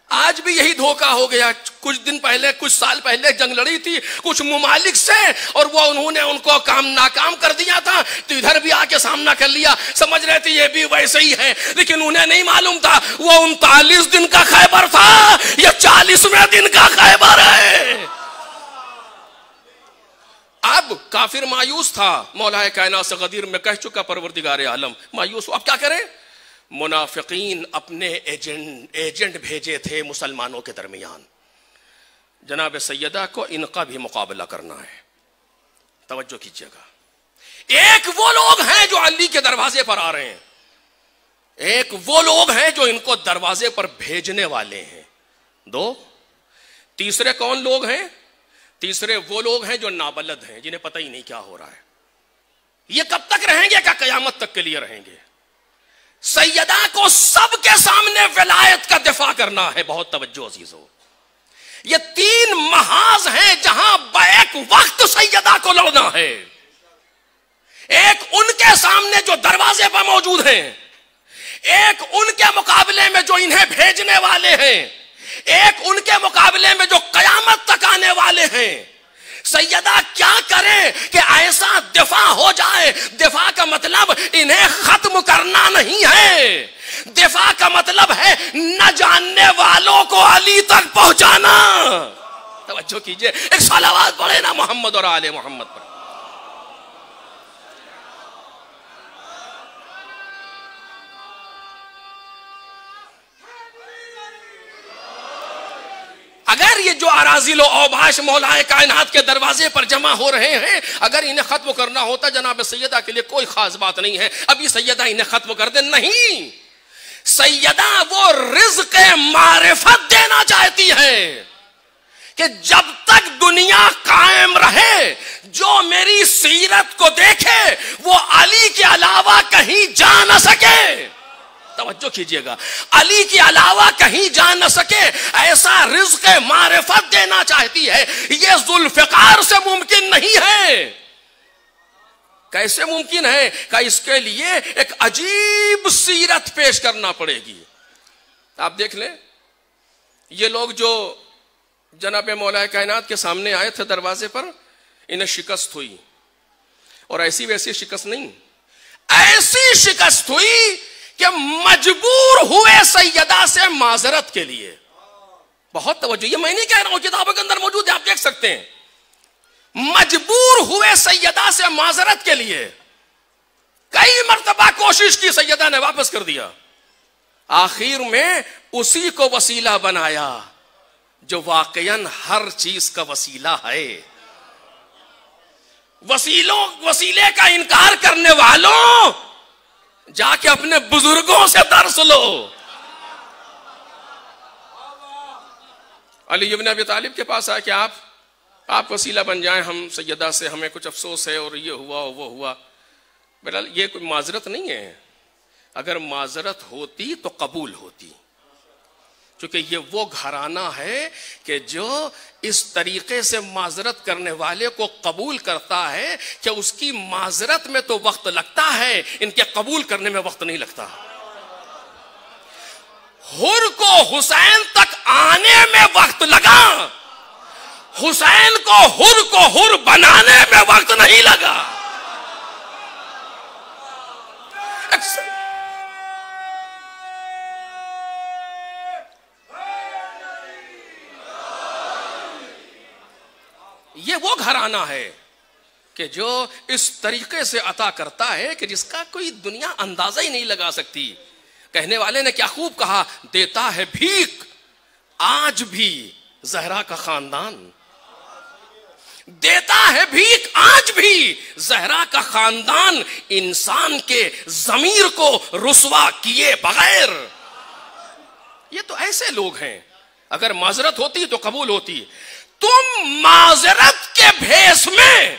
آج بھی یہی دھوکہ ہو گیا. کچھ دن پہلے، کچھ سال پہلے جنگ لڑی تھی کچھ ممالک سے، اور وہ انہوں نے ان کو ناکام کر دیا تھا، تو ادھر بھی آ کے سامنا کر لیا، سمجھ رہے تھے یہ بھی ویسے ہی ہے، لیکن انہیں نہیں معلوم تھا وہ 39 دن کا خیبر تھا، یہ 40ویں دن کا خیبر ہے. اب کافر مایوس تھا، مولا کائنات سے غدیر میں کہہ چکا پروردگار عالم، مایوس ہو. اب کیا کریں؟ منافقین اپنے ایجنٹ بھیجے تھے مسلمانوں کے درمیان. جناب سیدہ کو ان کا بھی مقابلہ کرنا ہے. توجہ کیجیے گا. ایک وہ لوگ ہیں جو علی کے دروازے پر آ رہے ہیں، ایک وہ لوگ ہیں جو ان کو دروازے پر بھیجنے والے ہیں. دو. تیسرے کون لوگ ہیں؟ تیسرے وہ لوگ ہیں جو نابلد ہیں، جنہیں پتہ ہی نہیں کیا ہو رہا ہے. یہ کب تک رہیں گے؟ کیا قیامت تک کے لیے رہیں گے؟ سیدہ کو سب کے سامنے ولایت کا دفاع کرنا ہے. بہت توجہ عزیزو، یہ 3 محاذ ہیں جہاں بیک وقت سیدہ کو لڑنا ہے. ایک ان کے سامنے جو دروازے پر موجود ہیں، ایک ان کے مقابلے میں جو انہیں بھیجنے والے ہیں، ایک ان کے مقابلے میں جو قیامت تک آنے والے ہیں. سیدہ کیا کریں کہ ایسا دفاع ہو جائے؟ دفاع کا مطلب انہیں ختم کرنا نہیں ہے، دفاع کا مطلب ہے نہ جاننے والوں کو علی تک پہنچانا. توجہ کیجئے، ایک صلوات پڑھے نا محمد اور آل محمد پر. اگر یہ جو اراذل و اوباش مولا کائنات کے دروازے پر جمع ہو رہے ہیں، اگر انہیں ختم کرنا ہوتا جناب سیدہ کے لیے کوئی خاص بات نہیں ہے. ابھی سیدہ انہیں ختم کر دے. نہیں، سیدہ وہ رزق معرفت دینا چاہتی ہے کہ جب تک دنیا قائم رہے جو میری سیرت کو دیکھے وہ علی کے علاوہ کہیں جا نہ سکے. توجہ کیجئے گا، علی کے علاوہ کہیں جا نہ سکے، ایسا رزق معرفت دینا چاہتی ہے. یہ ذوالفقار سے ممکن نہیں ہے. کیسے ممکن ہے؟ کہ اس کے لیے ایک عجیب سیرت پیش کرنا پڑے گی. آپ دیکھ لیں، یہ لوگ جو جناب مولا کائنات کے سامنے آئے تھے دروازے پر، انہیں شکست ہوئی، اور ایسی ویسی شکست نہیں، ایسی شکست ہوئی کہ مجبور ہوئے سیدہ سے معذرت کے لیے. بہت توجہ، یہ میں نہیں کہہ رہا ہوں، کتابوں کے اندر موجود ہے، آپ دیکھ سکتے ہیں. مجبور ہوئے سیدہ سے معذرت کے لیے. کئی مرتبہ کوشش کی، سیدہ نے واپس کر دیا. آخر میں اسی کو وسیلہ بنایا جو واقعاً ہر چیز کا وسیلہ ہے. وسیلے کا انکار کرنے والوں جا کے اپنے بزرگوں سے درس لو. علی ابن ابی طالب کے پاس آئے کہ آپ وسیلہ بن جائیں ہم سیدہ سے, ہمیں کچھ افسوس ہے اور یہ ہوا وہ ہوا. بہرحال یہ کوئی معذرت نہیں ہے. اگر معذرت ہوتی تو قبول ہوتی, کیونکہ یہ وہ گھرانہ ہے کہ جو اس طریقے سے معذرت کرنے والے کو قبول کرتا ہے کہ اس کی معذرت میں تو وقت لگتا ہے, ان کے قبول کرنے میں وقت نہیں لگتا. حر کو حسین تک آنے میں وقت لگا, حسین کو حر بنانے میں وقت نہیں لگا. یہ وہ گھرانہ ہے کہ جو اس طریقے سے عطا کرتا ہے کہ جس کا کوئی دنیا اندازہ ہی نہیں لگا سکتی. کہنے والے نے کیا خوب کہا, دیتا ہے بھیک آج بھی زہرا کا خاندان, دیتا ہے بھیک آج بھی زہرا کا خاندان, انسان کے ضمیر کو رسوا کیے بغیر. یہ تو ایسے لوگ ہیں, اگر معذرت ہوتی تو قبول ہوتی. تم معذرت کے بھیس میں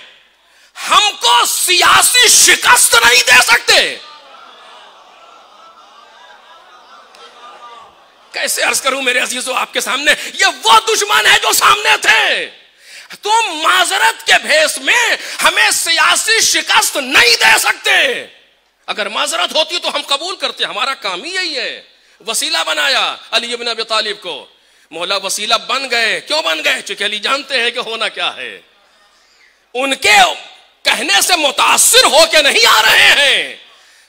ہم کو سیاسی شکست نہیں دے سکتے. کیسے عرض کروں میرے عزیزو آپ کے سامنے, یہ وہ دشمن ہے جو سامنے تھے. تم معذرت کے بھیس میں ہمیں سیاسی شکست نہیں دے سکتے. اگر معذرت ہوتی تو ہم قبول کرتے, ہمارا کام ہی یہی ہے. وسیلہ بنایا علی ابن ابی طالب کو, مولا وسیلہ بن گئے. کیوں بن گئے؟ چونکہ علی جانتے ہیں کہ ہونا کیا ہے. ان کے کہنے سے متاثر ہو کے نہیں آ رہے ہیں,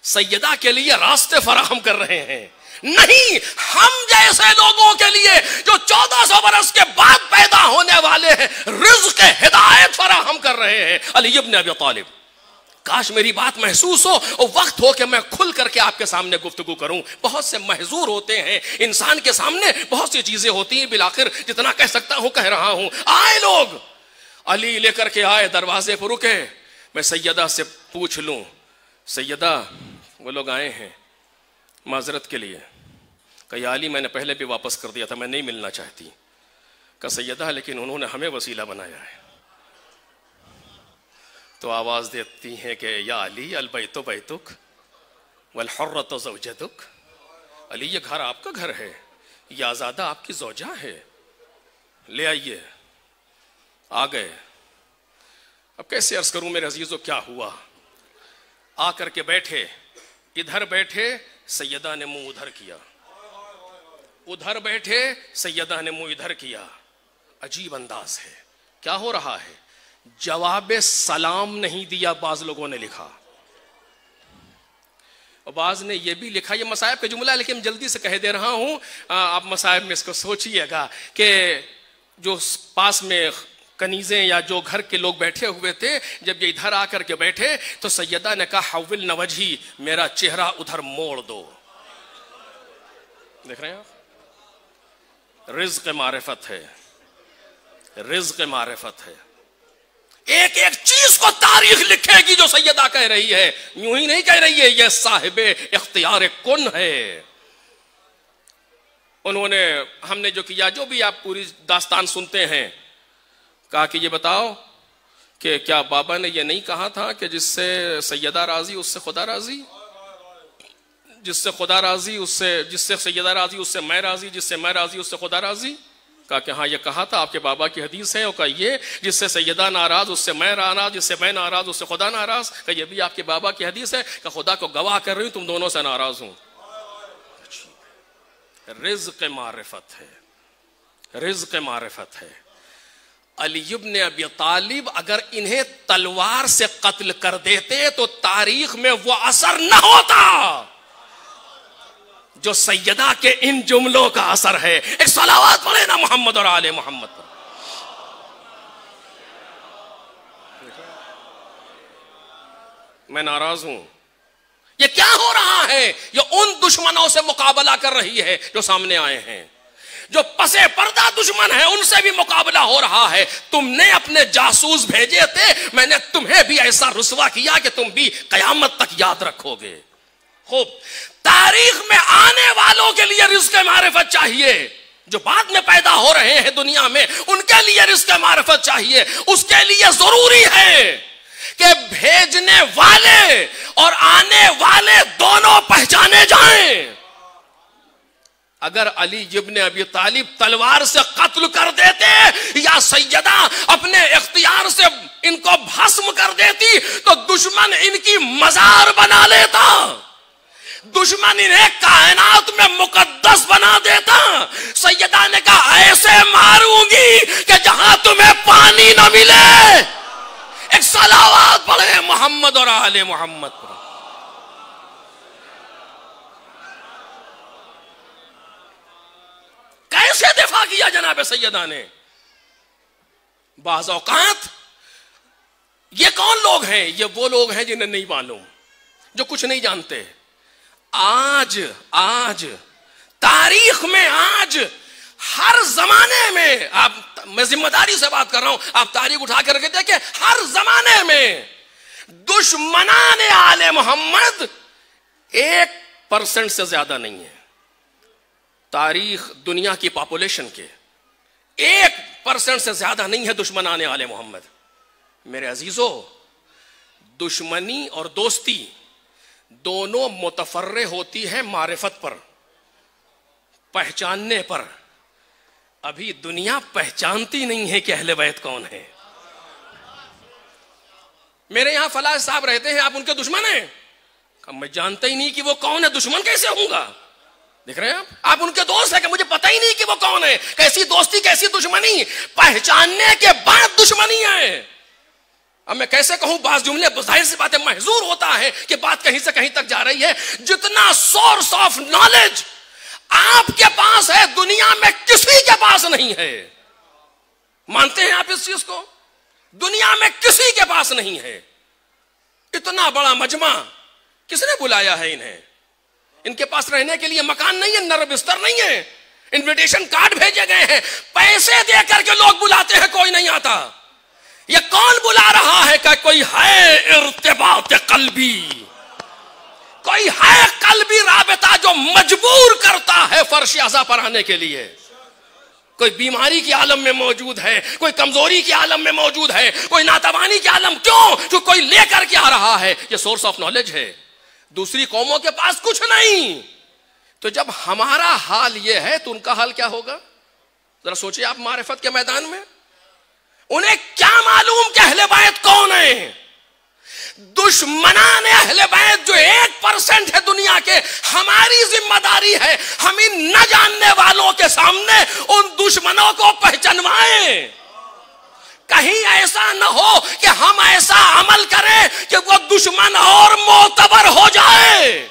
سیدہ کے لیے راستے فراہم کر رہے ہیں. نہیں, ہم جیسے لوگوں کے لیے جو 1400 برس کے بعد پیدا ہونے والے ہیں رزق ہدایت فراہم کر رہے ہیں. علی ابن ابی طالب. کاش میری بات محسوس ہو اور وقت ہو کہ میں کھل کر کے آپ کے سامنے گفتگو کروں. بہت سے محظور ہوتے ہیں انسان کے سامنے, بہت سی چیزیں ہوتی ہیں, بالآخر جتنا کہہ سکتا ہوں کہہ رہا ہوں. آئے لوگ, علی لے کر کے آئے, دروازے پر رکے. میں سیدہ سے پوچھ لوں, سیدہ وہ لوگ آئے ہیں معذرت کے لیے. کہ یا علی میں نے پہلے بھی واپس کر دیا تھا, میں نہیں ملنا چاہتی. کہ سیدہ لیکن انہوں نے ہمیں وسیلہ بنایا ہے. تو آواز دیتی ہیں کہ یا علی البیت بیتک والحرۃ زوجتک. علی یہ گھر آپ کا گھر ہے, یہ آزادہ آپ کی زوجہ ہے, لے آئیے. آ گئے. اب کیسے عرض کروں میرے عزیزو کیا ہوا. آ کر کے بیٹھے, ادھر بیٹھے, سیدہ نے منہ ادھر کیا, ادھر بیٹھے, سیدہ نے منہ ادھر کیا. عجیب انداز ہے. کیا ہو رہا ہے؟ جواب سلام نہیں دیا. بعض لوگوں نے لکھا, اور بعض نے یہ بھی لکھا, یہ مصائب کا جملہ ہے لیکن جلدی سے کہہ دے رہا ہوں, آپ مصائب میں اس کو سوچئے گا کہ جو پاس میں کنیزیں یا جو گھر کے لوگ بیٹھے ہوئے تھے, جب یہ ادھر آ کر کے بیٹھے تو سیدہ نے کہا حول وجہی, میرا چہرہ ادھر موڑ دو. دیکھ رہے ہیں آپ, رزق معرفت ہے, رزق معرفت ہے. ایک ایک چیز کو تاریخ لکھے گی جو سیدہ کہہ رہی ہے, یوں ہی نہیں کہہ رہی ہے, یہ صاحب اختیار کن ہے. انہوں نے ہم نے جو کیا, جو بھی آپ پوری داستان سنتے ہیں, کہا کہ یہ بتاؤ کہ کیا بابا نے یہ نہیں کہا تھا کہ جس سے سیدہ راضی اس سے خدا راضی, جس سے خدا راضی اس سے, جس سے سیدہ راضی اس سے میں راضی, جس سے میں راضی اس سے خدا راضی. کہا کہ ہاں یہ کہا تھا, آپ کے بابا کی حدیث ہے. اور کہا یہ جس سے سیدہ ناراض اس سے میں ناراض, جس سے میں ناراض اس سے خدا ناراض. کہ یہ بھی آپ کے بابا کی حدیث ہے. کہ خدا کو گواہ کر رہی ہوں تم دونوں سے ناراض ہوں. رزق معرفت ہے, رزق معرفت ہے. علی ابن ابی طالب اگر انہیں تلوار سے قتل کر دیتے تو تاریخ میں وہ اثر نہ ہوتا جو سیدہ کے ان جملوں کا اثر ہے. ایک صلوات پڑھے نا محمد اور آل محمد پر. میں ناراض ہوں, یہ کیا ہو رہا ہے؟ یہ ان دشمنوں سے مقابلہ کر رہی ہے جو سامنے آئے ہیں، جو پسے پردہ دشمن ہے ان سے بھی مقابلہ ہو رہا ہے. تم نے اپنے جاسوس بھیجے تھے، میں نے تمہیں بھی ایسا رسوا کیا کہ تم بھی قیامت تک یاد رکھو گے. خوب، تاریخ میں آنے والوں کے لیے رزق معرفت چاہیے، جو بعد میں پیدا ہو رہے ہیں دنیا میں ان کے لیے رزق معرفت چاہیے. اس کے لیے ضروری ہے کہ بھیجنے والے اور آنے والے دونوں پہچانے جائیں. اگر علی ابن ابی طالب تلوار سے قتل کر دیتے یا سیدہ اپنے اختیار سے ان کو بھسم کر دیتی تو دشمن ان کی مزار بنا لیتا، دشمن انہیں کائنات میں مقدس بنا دیتا. سیدہ نے کہا ایسے ماروں گی کہ جہاں تمہیں پانی نہ ملے. ایک صلوات پڑھے محمد اور آل محمد پر. کیسے دفاع کیا جناب سیدہ نے؟ بعض اوقات یہ کون لوگ ہیں؟ یہ وہ لوگ ہیں جنہیں نہیں معلوم، جو کچھ نہیں جانتے. آج تاریخ میں، آج ہر زمانے میں، میں ذمہ داری سے بات کر رہا ہوں، آپ تاریخ اٹھا کر کے دیکھیں، ہر زمانے میں دشمنان آل محمد 1% سے زیادہ نہیں ہے. تاریخ دنیا کی پاپولیشن کے 1% سے زیادہ نہیں ہے دشمنان آل محمد. میرے عزیزو، دشمنی اور دوستی دونوں متفرع ہوتی ہے معرفت پر، پہچاننے پر. ابھی دنیا پہچانتی نہیں ہے کہ اہل بیت کون ہے. میرے یہاں فلاں صاحب رہتے ہیں، آپ ان کے دشمن ہیں؟ میں جانتا ہی نہیں کہ وہ کون ہے، دشمن کیسے ہوں گا؟ دیکھ رہے ہیں آپ ان کے دوست ہیں کہ مجھے پتہ ہی نہیں کہ وہ کون ہے. کیسی دوستی، کیسی دشمنی، پہچاننے کے بعد دشمنی ہے. اب میں کیسے کہوں، بعض جملے ظاہر سی بات ہے محظور ہوتا ہے کہ بات کہیں سے کہیں تک جا رہی ہے. جتنا سورس آف نالج آپ کے پاس ہے دنیا میں کسی کے پاس نہیں ہے. مانتے ہیں آپ اس چیز کو؟ دنیا میں کسی کے پاس نہیں ہے. اتنا بڑا مجمع کس نے بلایا ہے انہیں؟ ان کے پاس رہنے کے لیے مکان نہیں ہے، نر بستر نہیں ہے، انویٹیشن کارڈ بھیجے گئے ہیں، پیسے دے کر کے لوگ بلاتے ہیں، کوئی نہیں آتا. یہ کون بلا رہا ہے؟ کہ کوئی ہے ارتباط قلبی، کوئی ہے قلبی رابطہ جو مجبور کرتا ہے فرش اعضا پر آنے کے لیے. کوئی بیماری کے عالم میں موجود ہے، کوئی کمزوری کے عالم میں موجود ہے، کوئی ناتوانی کے عالم. کیوں؟ جو کوئی لے کر کے آ رہا ہے. یہ سورس آف نالج ہے. دوسری قوموں کے پاس کچھ نہیں. تو جب ہمارا حال یہ ہے تو ان کا حال کیا ہوگا؟ ذرا سوچیں آپ. معرفت کے میدان میں انہیں کیا معلوم کہ اہل بیت کون ہیں؟ دشمنان اہل بیت جو 1% ہے دنیا کے، ہماری ذمہ داری ہے ہم ان نہ جاننے والوں کے سامنے ان دشمنوں کو پہچانوائیں. کہیں ایسا نہ ہو کہ ہم ایسا عمل کریں کہ وہ دشمن اور معتبر ہو جائے.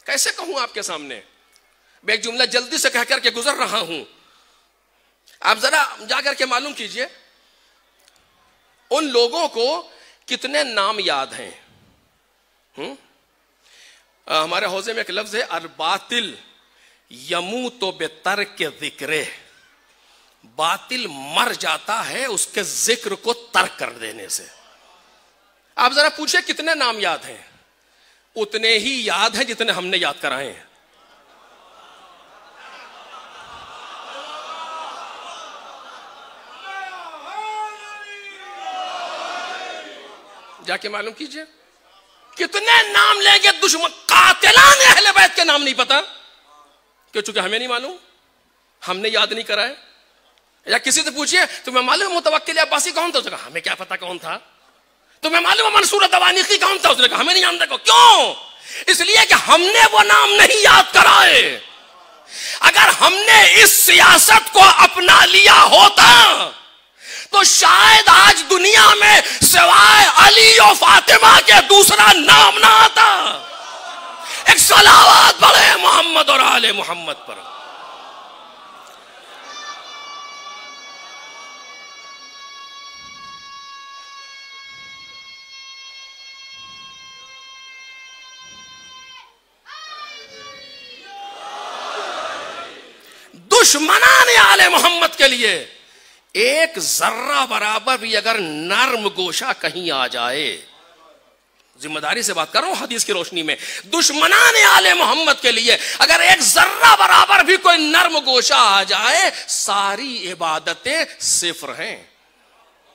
کیسے کہوں آپ کے سامنے؟ میں ایک جملہ جلدی سے کہہ کر کے گزر رہا ہوں. آپ ذرا جا کر کے معلوم کیجئے ان لوگوں کو کتنے نام یاد ہیں. ہمارے حوزے میں ایک لفظ ہے الباطل یموت بترک ذکرہ. باطل مر جاتا ہے اس کے ذکر کو ترک کر دینے سے. آپ ذرا پوچھیں کتنے نام یاد ہیں؟ اتنے ہی یاد ہیں جتنے ہم نے یاد کرائے ہیں. جا کے معلوم کیجئے کتنے نام لیں گے دشمن. قاتلان اہل بیت کے نام نہیں پتا کیوں؟ چونکہ ہمیں نہیں معلوم، ہم نے یاد نہیں کرائے. یا کسی سے پوچھئے تمہیں معلوم متوکل عباسی کون تھا؟ اس نے کہا ہمیں کیا پتا کون تھا. تمہیں معلوم منصور دوانیقی کون تھا؟ اس نے کہا ہمیں نہیں جانتے. کیوں؟ اس لیے کہ ہم نے وہ نام نہیں یاد کرائے. اگر ہم نے اس سیاست کو اپنا لیا ہوتا تو شاید آج دنیا میں سوائے علی و فاطمہ کے دوسرا نام نہ آتا. ایک صلوات پڑھے محمد اور آل محمد پر. دشمنان آل محمد کے لیے ایک ذرہ برابر بھی اگر نرم گوشہ کہیں آ جائے، ذمہ داری سے بات کر رہا ہوں حدیث کی روشنی میں، دشمنان آل محمد کے لیے اگر ایک ذرہ برابر بھی کوئی نرم گوشہ آ جائے، ساری عبادتیں صفر ہیں،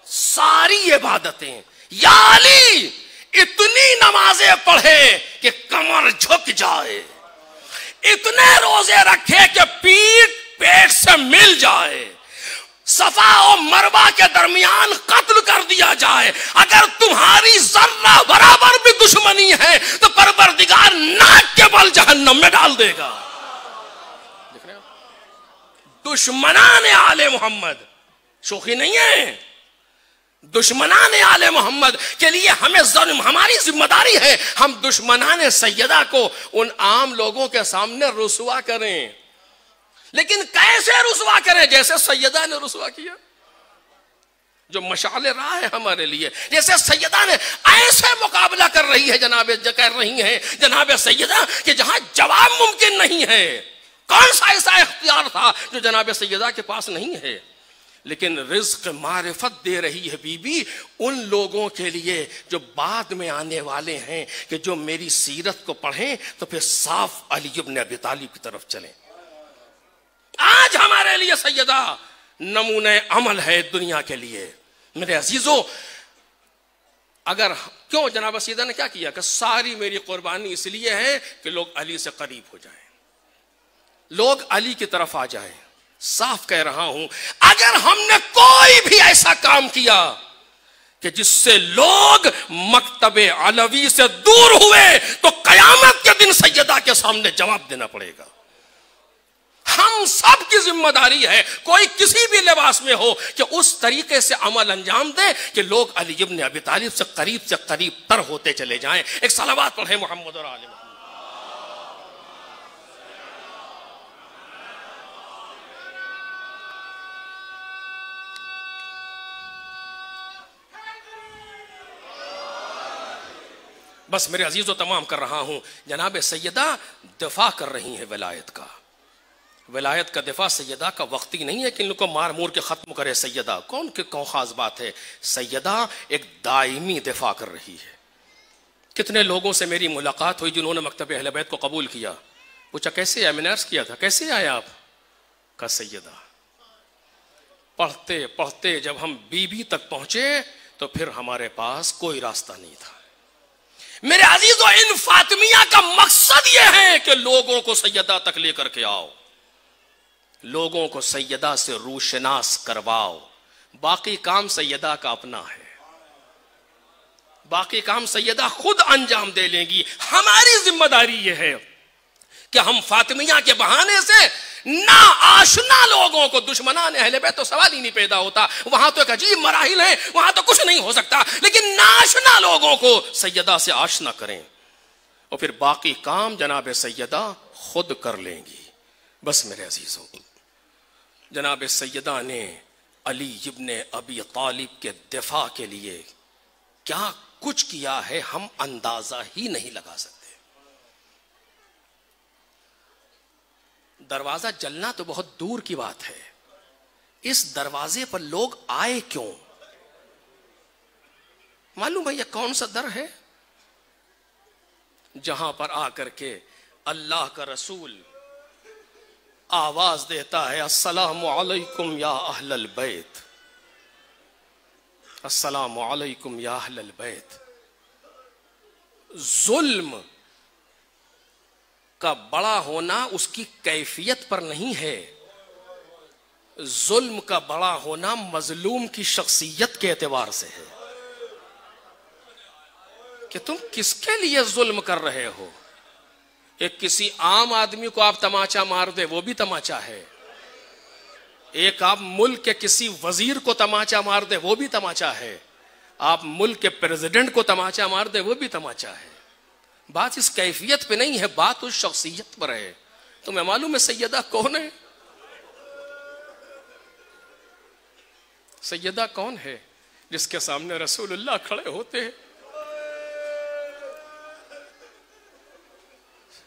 ساری عبادتیں۔ یا علی اتنی نمازیں پڑھے کہ کمر جھک جائے، اتنے روزے رکھے کہ پیٹ سے مل جائے، صفا و مروہ کے درمیان قتل کر دیا جائے، اگر تمہاری ذرہ برابر بھی دشمنی ہے تو پروردگار ناک کے بل جہنم میں ڈال دے گا۔ دیکھ رہے ہیں؟ دشمنان آل محمد شوخی نہیں ہے، دشمنان آل محمد کے لیے ہماری ذمہ داری ہے ہم دشمنان سیدہ کو ان عام لوگوں کے سامنے رسوا کریں، لیکن کیسے رسوا کریں؟ جیسے سیدہ نے رسوا کیا، جو مشعل راہ ہے ہمارے لیے، جیسے سیدہ نے ایسے مقابلہ کر رہی ہے جناب سیدہ کہ جہاں جواب ممکن نہیں ہے۔ کون سا ایسا اختیار تھا جو جناب سیدہ کے پاس نہیں ہے؟ لیکن رزق معرفت دے رہی ہے بی بی ان لوگوں کے لیے جو بعد میں آنے والے ہیں، کہ جو میری سیرت کو پڑھیں تو پھر صاف علی ابن ابی طالب کی طرف چلیں۔ آج ہمارے لیے سیدہ نمونہ عمل ہے دنیا کے لیے۔ میرے عزیزوں، اگر کیوں جناب سیدہ نے کیا کیا کہ ساری میری قربانی اس لیے ہے کہ لوگ علی سے قریب ہو جائیں، لوگ علی کی طرف آ جائیں۔ صاف کہہ رہا ہوں، اگر ہم نے کوئی بھی ایسا کام کیا کہ جس سے لوگ مکتب علوی سے دور ہوئے تو قیامت کے دن سیدہ کے سامنے جواب دینا پڑے گا۔ ہم سب کی ذمہ داری ہے، کوئی کسی بھی لباس میں ہو، کہ اس طریقے سے عمل انجام دے کہ لوگ علی ابن ابی طالب سے قریب تر ہوتے چلے جائیں۔ ایک صلوات پڑھیں محمد اور آل محمد۔ بس میرے عزیزو تمام کر رہا ہوں، جناب سیدہ دفاع کر رہی ہیں ولایت کا۔ ولایت کا دفاع سیدہ کا وقتی نہیں ہے کہ ان کو مار مور کے ختم کرے سیدہ، کون خاص بات ہے، سیدہ ایک دائمی دفاع کر رہی ہے۔ کتنے لوگوں سے میری ملاقات ہوئی جنہوں نے مکتب اہل بیت کو قبول کیا، پوچھا کیسے آئے، میں نے عرض کیا تھا کیسے آئے آپ؟ کہا سیدہ پڑھتے پڑھتے جب ہم بی بی تک پہنچے تو پھر ہمارے پاس کوئی راستہ نہیں تھا۔ میرے عزیزو، ان فاطمیہ کا مقصد یہ ہے کہ لوگوں کو سیدہ تک لے کر کے آؤ، لوگوں کو سیدہ سے روشناس کرواؤ، باقی کام سیدہ کا اپنا ہے، باقی کام سیدہ خود انجام دے لیں گی۔ ہماری ذمہ داری یہ ہے کہ ہم فاطمیہ کے بہانے سے نا آشنا لوگوں کو، دشمنان اہل بیت تو سوال ہی نہیں پیدا ہوتا، وہاں تو ایک عجیب مراحل ہیں، وہاں تو کچھ نہیں ہو سکتا، لیکن نا آشنا لوگوں کو سیدہ سے آشنا کریں، اور پھر باقی کام جناب سیدہ خود کر لیں گی۔ بس میرے عزیزوں، جناب سیدہ نے علی ابن ابی طالب کے دفاع کے لیے کیا کچھ کیا ہے ہم اندازہ ہی نہیں لگا سکتے۔ دروازہ جلنا تو بہت دور کی بات ہے، اس دروازے پر لوگ آئے کیوں؟ معلوم ہے یہ کون سا در ہے جہاں پر آ کر کے اللہ کا رسول آواز دیتا ہے، السلام علیکم یا اہل البیت، السلام علیکم یا اہل البیت۔ ظلم کا بڑا ہونا اس کی کیفیت پر نہیں ہے، ظلم کا بڑا ہونا مظلوم کی شخصیت کے اعتبار سے ہے، کہ تم کس کے لیے ظلم کر رہے ہو۔ ایک کسی عام آدمی کو آپ تماچا مار دے وہ بھی تماچا ہے، ایک آپ ملک کے کسی وزیر کو تماچا مار دے وہ بھی تماچا ہے، آپ ملک کے پریزیڈنٹ کو تماچا مار دے وہ بھی تماچا ہے۔ بات اس کیفیت پہ نہیں ہے، بات اس شخصیت پر ہے۔ تمہیں معلوم ہے سیدہ کون ہے؟ سیدہ کون ہے؟ جس کے سامنے رسول اللہ کھڑے ہوتے ہیں۔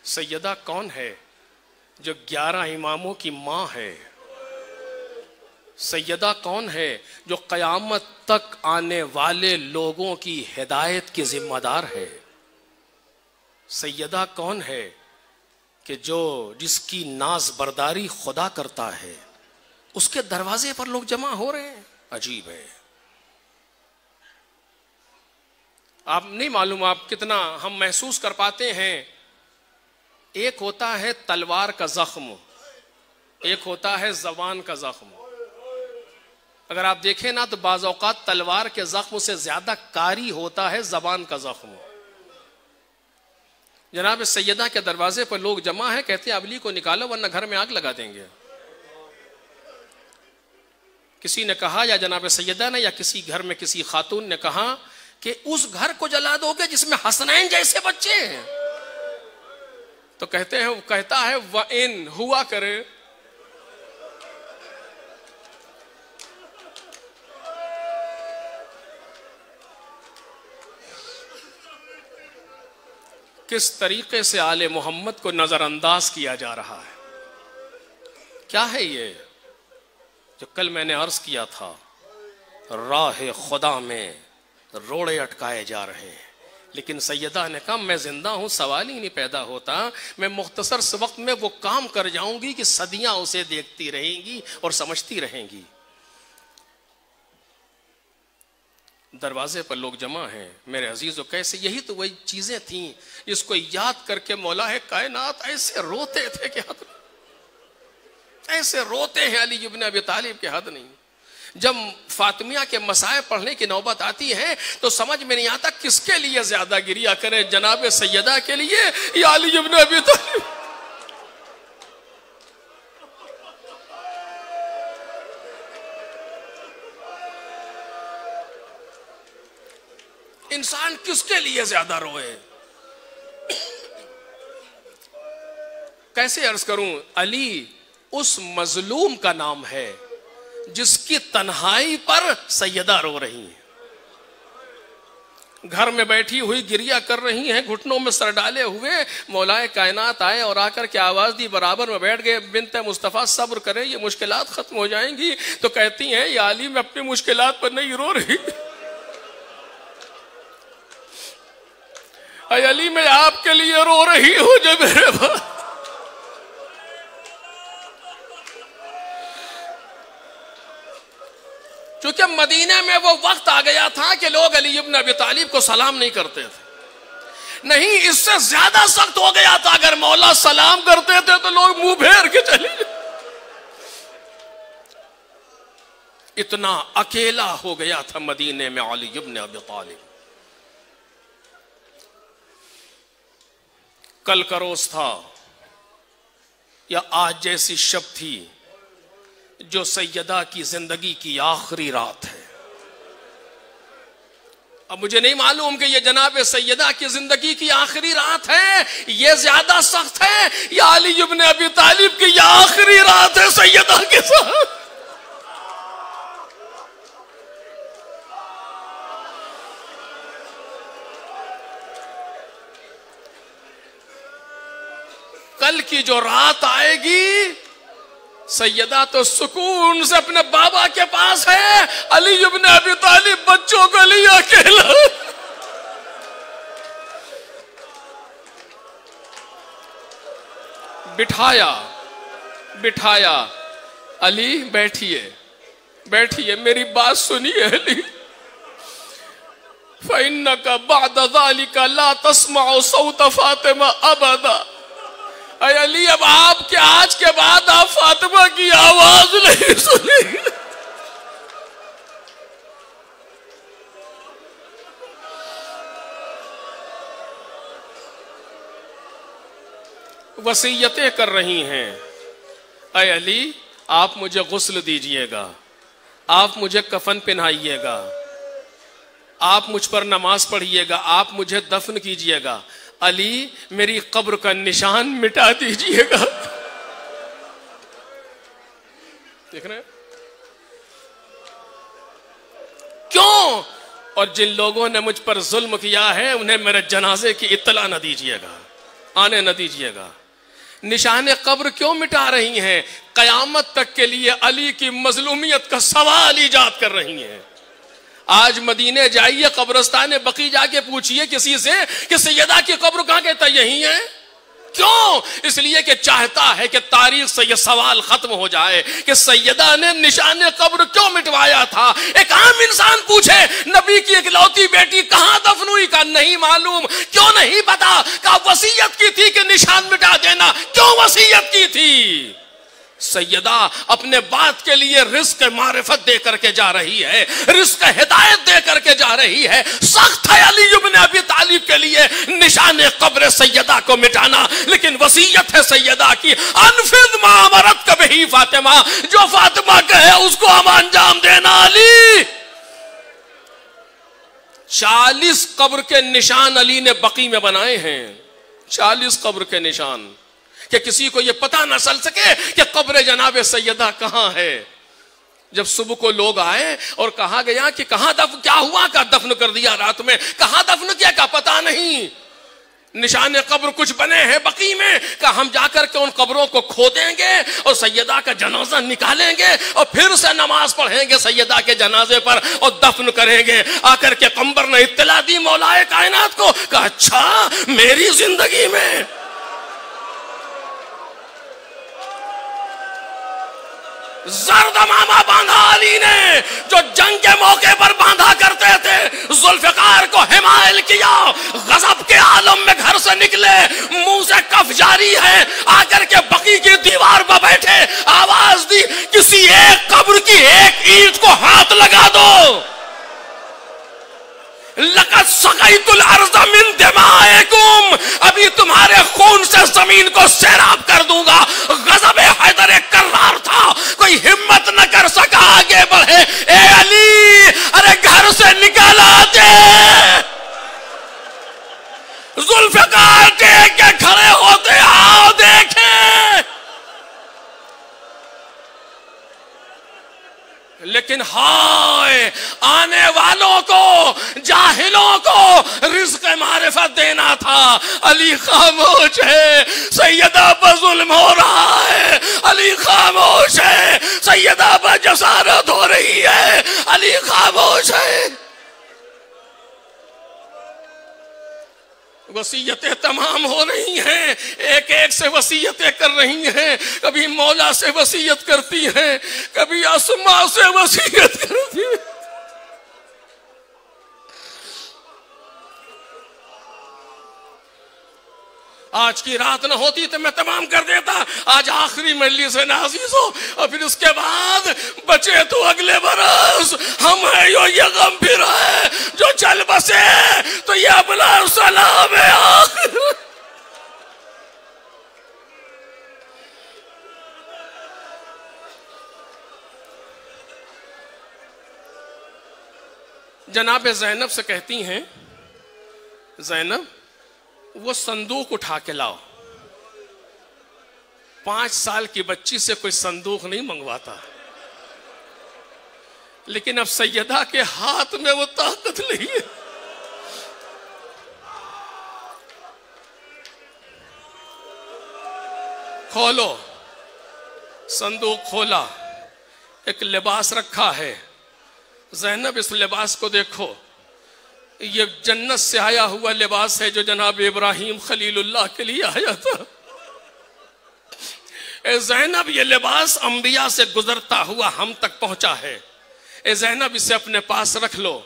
سیدہ کون ہے؟ جو 11 اماموں کی ماں ہے۔ سیدہ کون ہے؟ جو قیامت تک آنے والے لوگوں کی ہدایت کی ذمہ دار ہے۔ سیدہ کون ہے؟ کہ جس کی ناز برداری خدا کرتا ہے، اس کے دروازے پر لوگ جمع ہو رہے ہیں۔ عجیب ہے، آپ نہیں معلوم آپ کتنا ہم محسوس کر پاتے ہیں۔ ایک ہوتا ہے تلوار کا زخم، ایک ہوتا ہے زبان کا زخم۔ اگر آپ دیکھیں نا تو بعض اوقات تلوار کے زخم سے زیادہ کاری ہوتا ہے زبان کا زخم۔ جناب سیدہ کے دروازے پر لوگ جمع ہیں، کہتے ہیں ابلی کو نکالو ورنہ گھر میں آگ لگا دیں گے۔ کسی نے کہا، یا جناب سیدہ نے یا کسی گھر میں کسی خاتون نے کہا کہ اس گھر کو جلا دو گے جس میں حسنین جیسے بچے ہیں، تو کہتا ہے وَإِن ہوا کرے۔ کس طریقے سے آل محمد کو نظر انداز کیا جا رہا ہے۔ کیا ہے یہ جو کل میں نے عرض کیا تھا، راہ خدا میں روڑے اٹکائے جا رہے ہیں۔ لیکن سیدہ نے کہا میں زندہ ہوں، سوال ہی نہیں پیدا ہوتا، میں مختصر سے وقت میں وہ کام کر جاؤں گی کہ صدیاں اسے دیکھتی رہیں گی اور سمجھتی رہیں گی۔ دروازے پر لوگ جمع ہیں میرے عزیزو، کیسے یہی تو وہی چیزیں تھیں جس کو یاد کر کے مولا کائنات ایسے روتے تھے کہ حد نہیں، ایسے روتے ہیں علی ابن ابی طالب کے حد نہیں۔ جب فاطمیہ کے مسائل پڑھنے کی نوبت آتی ہے تو سمجھ میں نہیں آتا کس کے لیے زیادہ گریہ کرے، جناب سیدہ کے لیے یا علی ابن ابی طالب۔ انسان کس کے لیے زیادہ روئے؟ کیسے عرض کروں، علی اس مظلوم کا نام ہے جس کی تنہائی پر سیدہ رو رہی ہیں، گھر میں بیٹھی ہوئی گریہ کر رہی ہیں، گھٹنوں میں سر ڈالے ہوئے۔ مولا کائنات آئے اور آ کر کے آواز دی، برابر میں بیٹھ گئے، بنت مصطفیٰ صبر کرے، یہ مشکلات ختم ہو جائیں گی۔ تو کہتی ہیں یا علی میں اپنی مشکلات پر نہیں رو رہی، اے علی میں آپ کے لیے رو رہی ہوں جو میرے پاس۔ چونکہ مدینے میں وہ وقت آ گیا تھا کہ لوگ علی ابن ابی طالب کو سلام نہیں کرتے تھے، نہیں اس سے زیادہ سخت ہو گیا تھا اگر مولا سلام کرتے تھے تو لوگ منہ پھیر کے چلے جاتے۔ اتنا اکیلا ہو گیا تھا مدینے میں علی ابن ابی طالب۔ کل کا روز تھا یا آج جیسی شب تھی جو سیدہ کی زندگی کی آخری رات ہے۔ اب مجھے نہیں معلوم کہ یہ جناب سیدہ کی زندگی کی آخری رات ہے، یہ زیادہ سخت ہے، یا علی ابن ابی طالب کی یہ آخری رات ہے سیدہ کے ساتھ۔ کل کی جو رات آئے گی، سیدہ تو سکون سے اپنے بابا کے پاس ہے، علی ابن ابی طالب بچوں کو لیا اکیلا۔ بٹھایا علی بیٹھیے میری بات سنیے علی، فَإِنَّكَ بَعْدَ ذَلِكَ لَا تَسْمَعُ صَوْتَ فَاطِمَةَ أَبَدًا۔ اے علی اب آپ کے آج کے بعد آپ فاطمہ کی آواز نہیں سنیں گے۔ وصیتیں کر رہی ہیں، اے علی آپ مجھے غسل دیجئے گا، آپ مجھے کفن پہنائیے گا، آپ مجھ پر نماز پڑھیے گا، آپ مجھے دفن کیجئے گا، علی میری قبر کا نشان مٹا دیجئے گا۔ دیکھ رہے ہیں کیوں؟ اور جن لوگوں نے مجھ پر ظلم کیا ہے انہیں میرے جنازے کی اطلاع نہ دیجئے گا، آنے نہ دیجئے گا۔ نشان قبر کیوں مٹا رہی ہیں؟ قیامت تک کے لیے علی کی مظلومیت کا سوال ایجاد کر رہی ہیں۔ آج مدینے جائیے، قبرستان بقیع جا کے پوچھئے کسی سے کہ سیدہ کی قبر کہاں، کہتا یہی ہے۔ کیوں؟ اس لیے کہ چاہتا ہے کہ تاریخ سے یہ سوال ختم ہو جائے کہ سیدہ نے نشان قبر کیوں مٹوایا تھا۔ ایک عام انسان پوچھے نبی کی اکلوتی بیٹی کہاں دفن ہوئی، کا نہیں معلوم۔ کیوں نہیں پتا؟ کا وصیت کی تھی کہ نشان مٹا دینا۔ کیوں وصیت کی تھی؟ سیدہ اپنے بات کے لیے رزق معرفت دے کر کے جا رہی ہے، رزق ہدایت دے کر کے جا رہی ہے۔ سخت ہے علی بن ابی طالب کے لیے نشان قبر سیدہ کو مٹانا، لیکن وصیت ہے سیدہ کی، انفذ ما امرتک بہ فاطمہ، جو فاطمہ کہے اس کو ہم انجام دینا۔ علی 40 قبر کے نشان علی نے بقیع میں بنائے ہیں، 40 قبر کے نشان، کہ کسی کو یہ پتہ نہ چل سکے کہ قبر جناب سیدہ کہاں ہے۔ جب صبح کو لوگ آئے اور کہا گیا کہ کہاں دفن، کیا ہوا، کا دفن کر دیا رات میں، کہاں دفن کیا، کا پتہ نہیں۔ نشان قبر کچھ بنے ہیں بقیع میں، کہ ہم جا کر کے ان قبروں کو کھودیں گے اور سیدہ کا جنازہ نکالیں گے اور پھر سے نماز پڑھیں گے سیدہ کے جنازے پر اور دفن کریں گے۔ آ کر کے قمبر نے اطلاع دی مولا کائنات کو، کہا اچھا میری زندگی میں زرد امامہ باندھا علی نے، جو جنگ کے موقع پر باندھا کرتے تھے، ذوالفقار کو حمائل کیا، غضب کے عالم میں گھر سے نکلے، منہ سے کف جاری ہے، آ کر کے بقیع کی دیوار پر بیٹھے، آواز دی کسی ایک قبر کی ایک اینٹ کو ہاتھ لگا دو۔ لَقَدْ سَقَيْتُ الْأَرْضَ مِنْ دِمَائِكُمْ، ابھی تمہارے خون سے زمین کو سیراب کر دوں گا۔ غضب حیدر کرار تھا، کوئی ہمت نہ کر سکا آگے بڑھے۔ اے علی، ارے گھر سے نکالا دے۔ ذوالفقار ٹیک کے کھڑے ہوتے، آؤ دیکھیں۔ لیکن ہائے آنے والوں کو، جاہلوں کو رزق معرفت دینا تھا۔ علی خاموش ہے، سیدہ پر ظلم ہو رہا ہے۔ علی خاموش ہے، سیدہ پر جسارت ہو رہی ہے۔ علی خاموش ہے۔ وصیتیں تمام ہو رہی ہیں، ایک ایک سے وصیتیں کر رہی ہیں، کبھی مولا سے وصیت کرتی ہیں، کبھی اسماء سے وصیت کرتی ہیں۔ آج کی رات نہ ہوتی تو میں تمام کر دیتا، آج آخری مجلس ہے نازیز ہو، اور پھر اس کے بعد بچے تو اگلے برس، ہم ہیں یہ غم پھر ہے، جو چل بسے تو یہ اپنا سلام ہے آخر۔ جناب زینب سے کہتی ہیں، زینب وہ صندوق اٹھا کے لاؤ۔ 5 سال کی بچی سے کوئی صندوق نہیں منگواتا، لیکن اب سیدہ کے ہاتھ میں وہ طاقت نہیں ہے۔ کھولو، صندوق کھولا، ایک لباس رکھا ہے۔ زینب اس لباس کو دیکھو، یہ جنت سے آیا ہوا لباس ہے جو جناب ابراہیم خلیل اللہ کے لیے آیا تھا۔ اے زینب یہ لباس انبیاء سے گزرتا ہوا ہم تک پہنچا ہے۔ اے زینب اسے اپنے پاس رکھ لو۔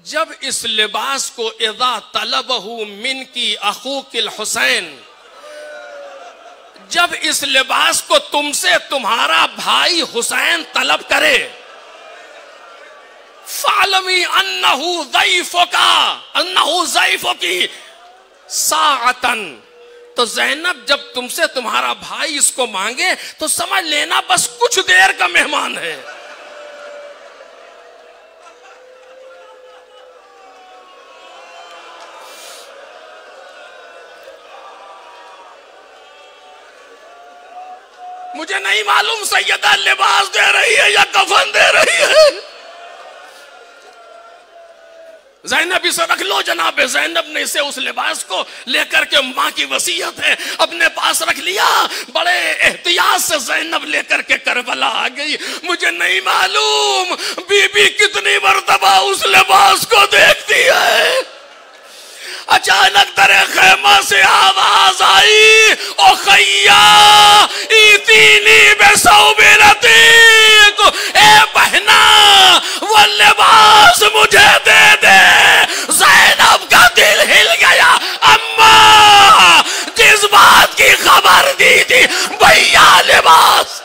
جب اس لباس کو اذا طلبہ من کی اخوک الحسین، جب اس لباس کو تم سے تمہارا بھائی حسین طلب کرے، فَعْلَمِي أَنَّهُ ضَيْفُكَ أَنَّهُ ضَيْفُكِ سَاعَةً، تو زینب جب تم سے تمہارا بھائی اس کو مانگے تو سمجھ لینا بس کچھ دیر کا مہمان ہے۔ مجھے نہیں معلوم سیدہ لباس دے رہی ہے یا کفن دے رہی ہے، زینب اسے رکھ لو. جناب زینب نے اسے اس لباس کو لے کر کے ماں کی وصیت ہے اپنے پاس رکھ لیا. بڑے احتیاط سے زینب لے کر کے کربلا آ گئی. مجھے نہیں معلوم بی بی کتنی مرتبہ اس لباس کو دیکھتی ہے. اچانک در خیمہ سے آواز آئی, او خیا ایتینی بثوب رتیق, اے بہنا وہ لباس مجھے دے دے. زینب کا دل ہل گیا. اماں جس بات کی خبر دی تھی بھیا لباس.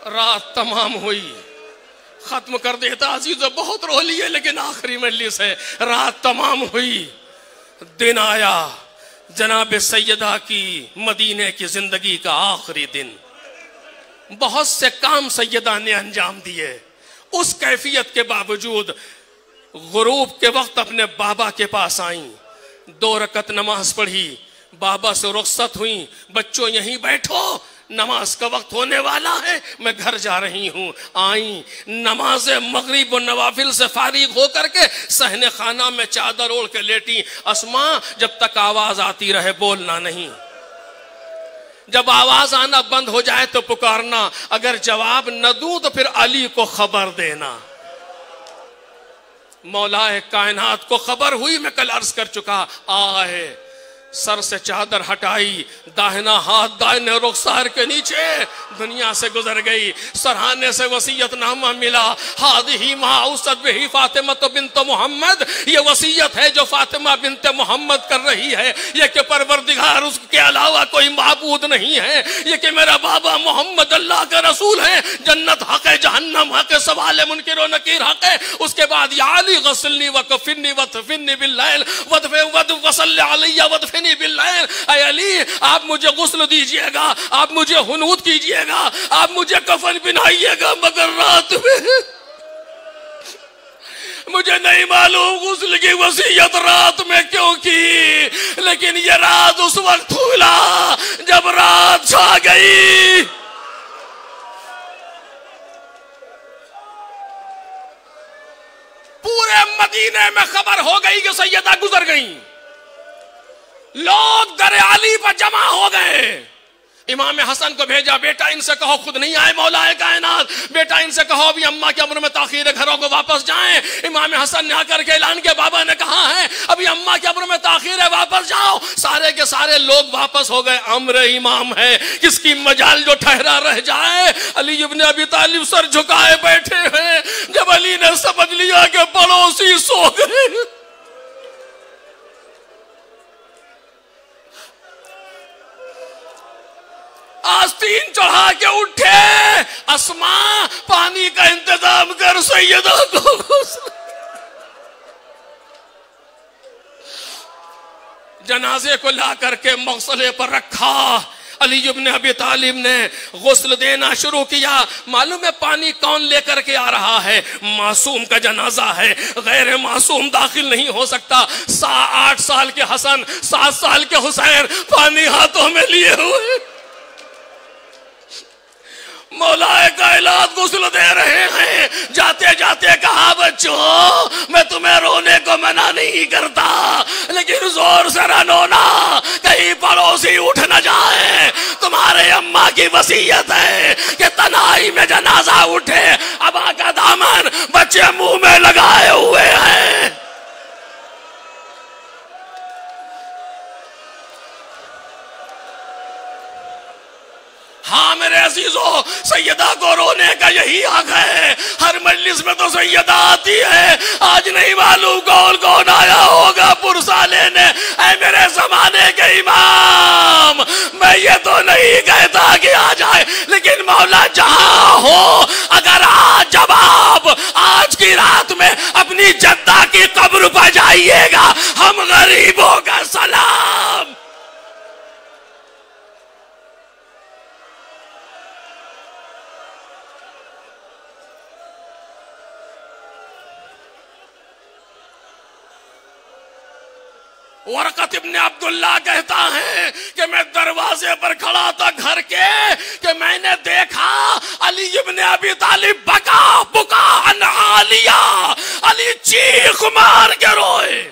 رات تمام ہوئی, ختم کر دیتا عزیزو, بہت رو لیے لیکن آخری مجلس ہے. رات تمام ہوئی, دن آیا, جناب سیدہ کی مدینے کی زندگی کا آخری دن. بہت سے کام سیدہ نے انجام دیے. اس کیفیت کے باوجود غروب کے وقت اپنے بابا کے پاس آئیں, 2 رکعت نماز پڑھی, بابا سے رخصت ہوئیں. بچوں یہیں بیٹھو, نماز کا وقت ہونے والا ہے, میں گھر جا رہی ہوں. آئیں, نماز مغرب و نوافل سے فارغ ہو کر کے صحن خانہ میں چادر اوڑھ کے لیٹی. اسماء جب تک آواز آتی رہے بولنا نہیں, جب آواز آنا بند ہو جائے تو پکارنا, اگر جواب نہ دوں تو پھر علی کو خبر دینا. مولا کائنات کو خبر ہوئی, میں کل عرض کر چکا. آئے, سر سے چادر ہٹائی, داہنا ہاتھ دائنے رخسار کے نیچے, دنیا سے گزر گئی. سرحانے سے وصیت نامہ ملا, ہادہی ما اوصت بہی فاطمہ بنت محمد, یہ وصیت ہے جو فاطمہ بنت محمد کر رہی ہے, یہ کہ پروردگار اس کے علاوہ کوئی معبود نہیں ہے, یہ کہ میرا بابا محمد اللہ کا رسول ہے, جنت حق ہے, جہنم حق ہے, سوال منکر و نکیر حق ہے. اس کے بعد یا علی غسلنی وکفنی ودفنی باللیل وصلی علی ودفنی باللیل. اے علی آپ مجھے غسل دیجئے گا, آپ مجھے حنوط کیجئے گا, آپ مجھے کفن پہنائیے گا, مگر رات میں مجھے نہیں معلوم غسل کی وصیت رات میں کیوں کی, لیکن یہ رات اس وقت کھلا جب رات چھا گئی. پورے مدینے میں خبر ہو گئی کہ سیدہ گزر گئیں. لوگ در علی پر جمع ہو گئے. امام حسن کو بھیجا, بیٹا ان سے کہو خود نہیں آئے مولا کائنات, بیٹا ان سے کہو ابھی اماں کے امر میں تاخیر ہے, گھروں کو واپس جائیں. امام حسن نے آ کر کے اعلان کیا, بابا نے کہا ہے ابھی اماں کے امر میں تاخیر ہے, واپس جاؤ. سارے کے سارے لوگ واپس ہو گئے. امر امام ہے, کس کی مجال جو ٹھہرا رہ جائے. علی ابن ابی طالب سر جھکائے بیٹھے ہیں. جب علی نے سمجھ لیا کہ پڑوسی سو گئے, آستین چڑھا کے اٹھے, اسماء پانی کا انتظام کر سیدہ کو غسل. جنازے کو لا کر کے مغسلے پر رکھا. علی ابن ابی طالب نے غسل دینا شروع کیا. معلوم ہے پانی کون لے کر کے آ رہا ہے؟ معصوم کا جنازہ ہے, غیر معصوم داخل نہیں ہو سکتا. 8 سال کے حسن, 7 سال کے حسین پانی ہاتھوں میں لیے ہوئے, مولا کائنات غسل دے رہے ہیں. جاتے جاتے کہا, بچوں میں تمہیں رونے کو منع نہیں کرتا, لیکن زور سے نہ رونا, کہیں پڑوسی اٹھ نہ جائے. تمہارے اماں کی وصیت ہے کہ تنہائی میں جنازہ اٹھے, ابا کا دامن بچے منہ میں لگائے ہوئے ہیں. ہاں میرے عزیزو, سیدہ کو رونے کا یہی حق ہے. ہر مجلس میں تو سیدہ آتی ہے, آج نہیں معلوم کون کون آیا ہوگا پرسا لینے. اے میرے زمانے کے امام, میں یہ تو نہیں کہتا کہ آ جائے, لیکن مولا جہاں ہو, اگر آج جب آپ آج کی رات میں اپنی جدہ کی قبر پر جائیے گا, ہم غریبوں کا سلام. ورقت ابن عبداللہ کہتا ہے کہ میں دروازے پر کھڑا تھا گھر کے کہ میں نے دیکھا علی ابن ابی طالب بکا ان عالیہ، علی چیخ مار کے روئے،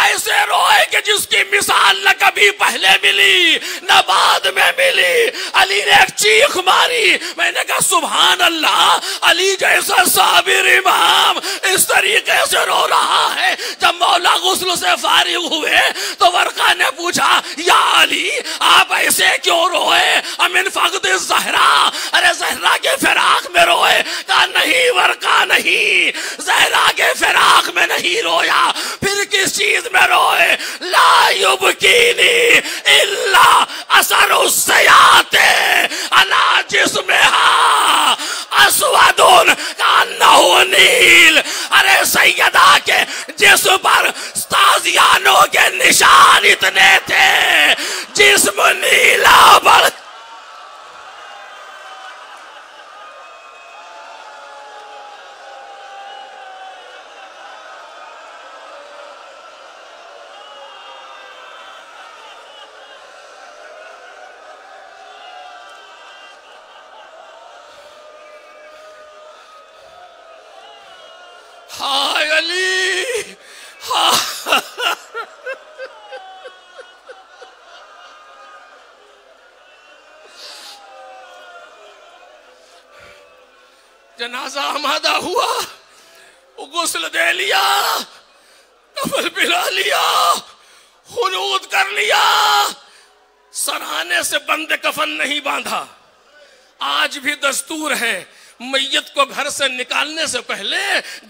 ایسے روئے کہ جس کی مثال نہ کبھی پہلے ملی نہ بعد میں ملی۔ علی نے ایک چیخ ماری، میں نے کہا سبحان اللہ، علی جیسا صابر امام اس طریقے سے رو رہا ہے۔ جب مولا غسل سے فارغ ہوئے تو ورقہ نے پوچھا یا علی آپ ایسے کیوں روئے؟ امن فقد الزہرا، ارے زہرا کے فراق میں روئے؟ کہا نہیں ورقہ نہیں، زہرا کے فراق میں نہیں رویا، پھر کس چیز میں روئے؟ لا یبکینی الا اثر السیات علی جسمہا اسود کانہ نیل، ارے سیدہ کے جسم پر تازیانوں کے نشان اتنے تھے، جسم نیلا بڑھ۔ ہائے علی، جنازہ آمادہ ہوا، غسل دے لیا، کفن پہنا لیا، خلوت کر لیا، سرہانے سے بند کفن نہیں باندھا۔ آج بھی دستور ہے میت کو گھر سے نکالنے سے پہلے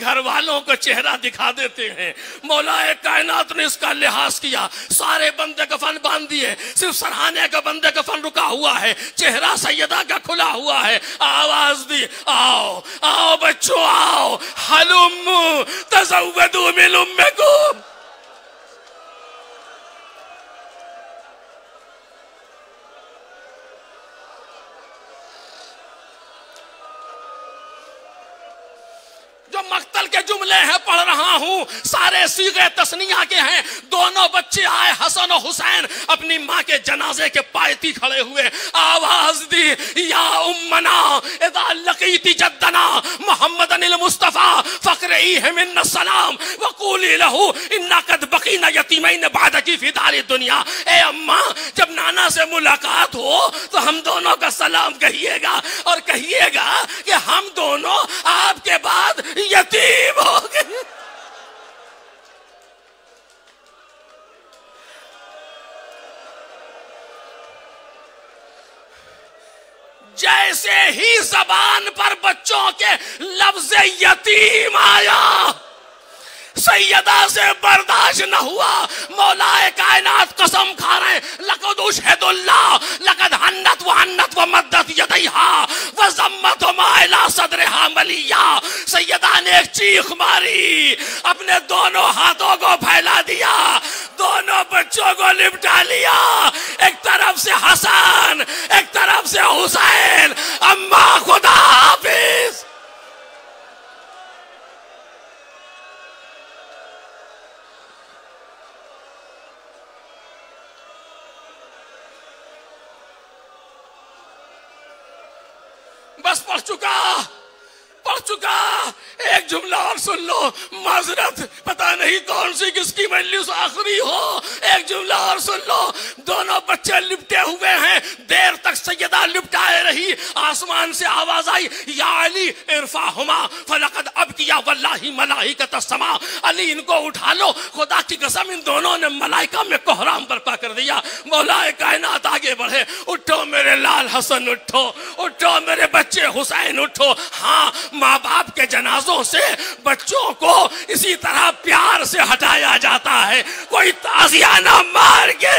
گھر والوں کو چہرہ دکھا دیتے ہیں۔ مولا کائنات نے اس کا لحاظ کیا، سارے بندے کفن باندھ دیے، صرف سرہانے کا بندے کفن رکا ہوا ہے، چہرہ سیدہ کا کھلا ہوا ہے۔ آواز دی آؤ آؤ بچوں آؤ، حلم تزودوا من امکم۔ جو مقتل کے جملے ہیں پڑھ رہا ہوں سارے صیغے تثنیہ کے ہیں۔ دونوں بچے آئے حسن و حسین اپنی ماں کے جنازے کے پایتی کھڑے ہوئے، آواز دی یا امنا اذا لقیتی جدنا محمدن المصطفیٰ فقرئیہ من السلام وقولی لہو انا قد بقینا یتیمین بعدکی فی دار الدنیا۔ اے اماں جب نانا سے ملاقات ہو تو ہم دونوں کا سلام کہیے گا اور کہیے گا کہ ہم دونوں آپ کے بعد یتیم ہو گئے۔ جیسے ہی زبان پر بچوں کے لفظ یتیم آیا سیدہ سے برداشت نہ ہوا۔ مولا کائنات قسم کھا رہے لقد اشہد اللہ لقد حنت وحنت ومدت یدیہا وضمتہما الی صدرہا ملیہ۔ سیدہ نے ایک چیخ ماری، اپنے دونوں ہاتھوں کو پھیلا دیا، دونوں بچوں کو لپٹا لیا، ایک طرف سے حسن ایک طرف سے حسین۔ اماں خدا حافظ۔ بس پڑھ چکا، ایک جملہ اور سن لو، معذرت پتہ نہیں کون سی کس کی مجلس آخری ہو، ایک جملہ اور سن لو۔ دونوں بچے لپٹے ہوئے ہیں، دیر تک سیدہ لپٹائے رہی، آسمان سے آواز آئی یا علی ارفعہما فلقد ابکیا واللہ ملائکۃ السماء۔ علی ان کو اٹھا لو، خدا کی قسم ان دونوں نے ملائکہ میں کوہرام برپا کر دیا۔ مولا کائنات آگے بڑھے، اٹھو میرے لال حسن اٹھو، اٹھو میرے بچے حسین اٹھو۔ ہاں ماں باپ کے جنازوں سے بچوں کو اسی طرح پیار سے ہٹایا جاتا ہے، کوئی تعزیہ نہ مار کے۔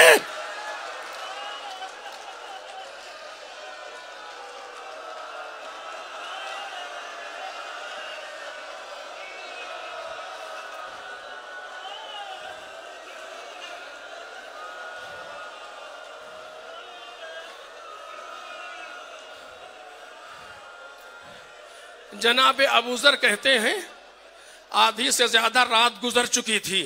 جناب ابو ذر کہتے ہیں آدھی سے زیادہ رات گزر چکی تھی،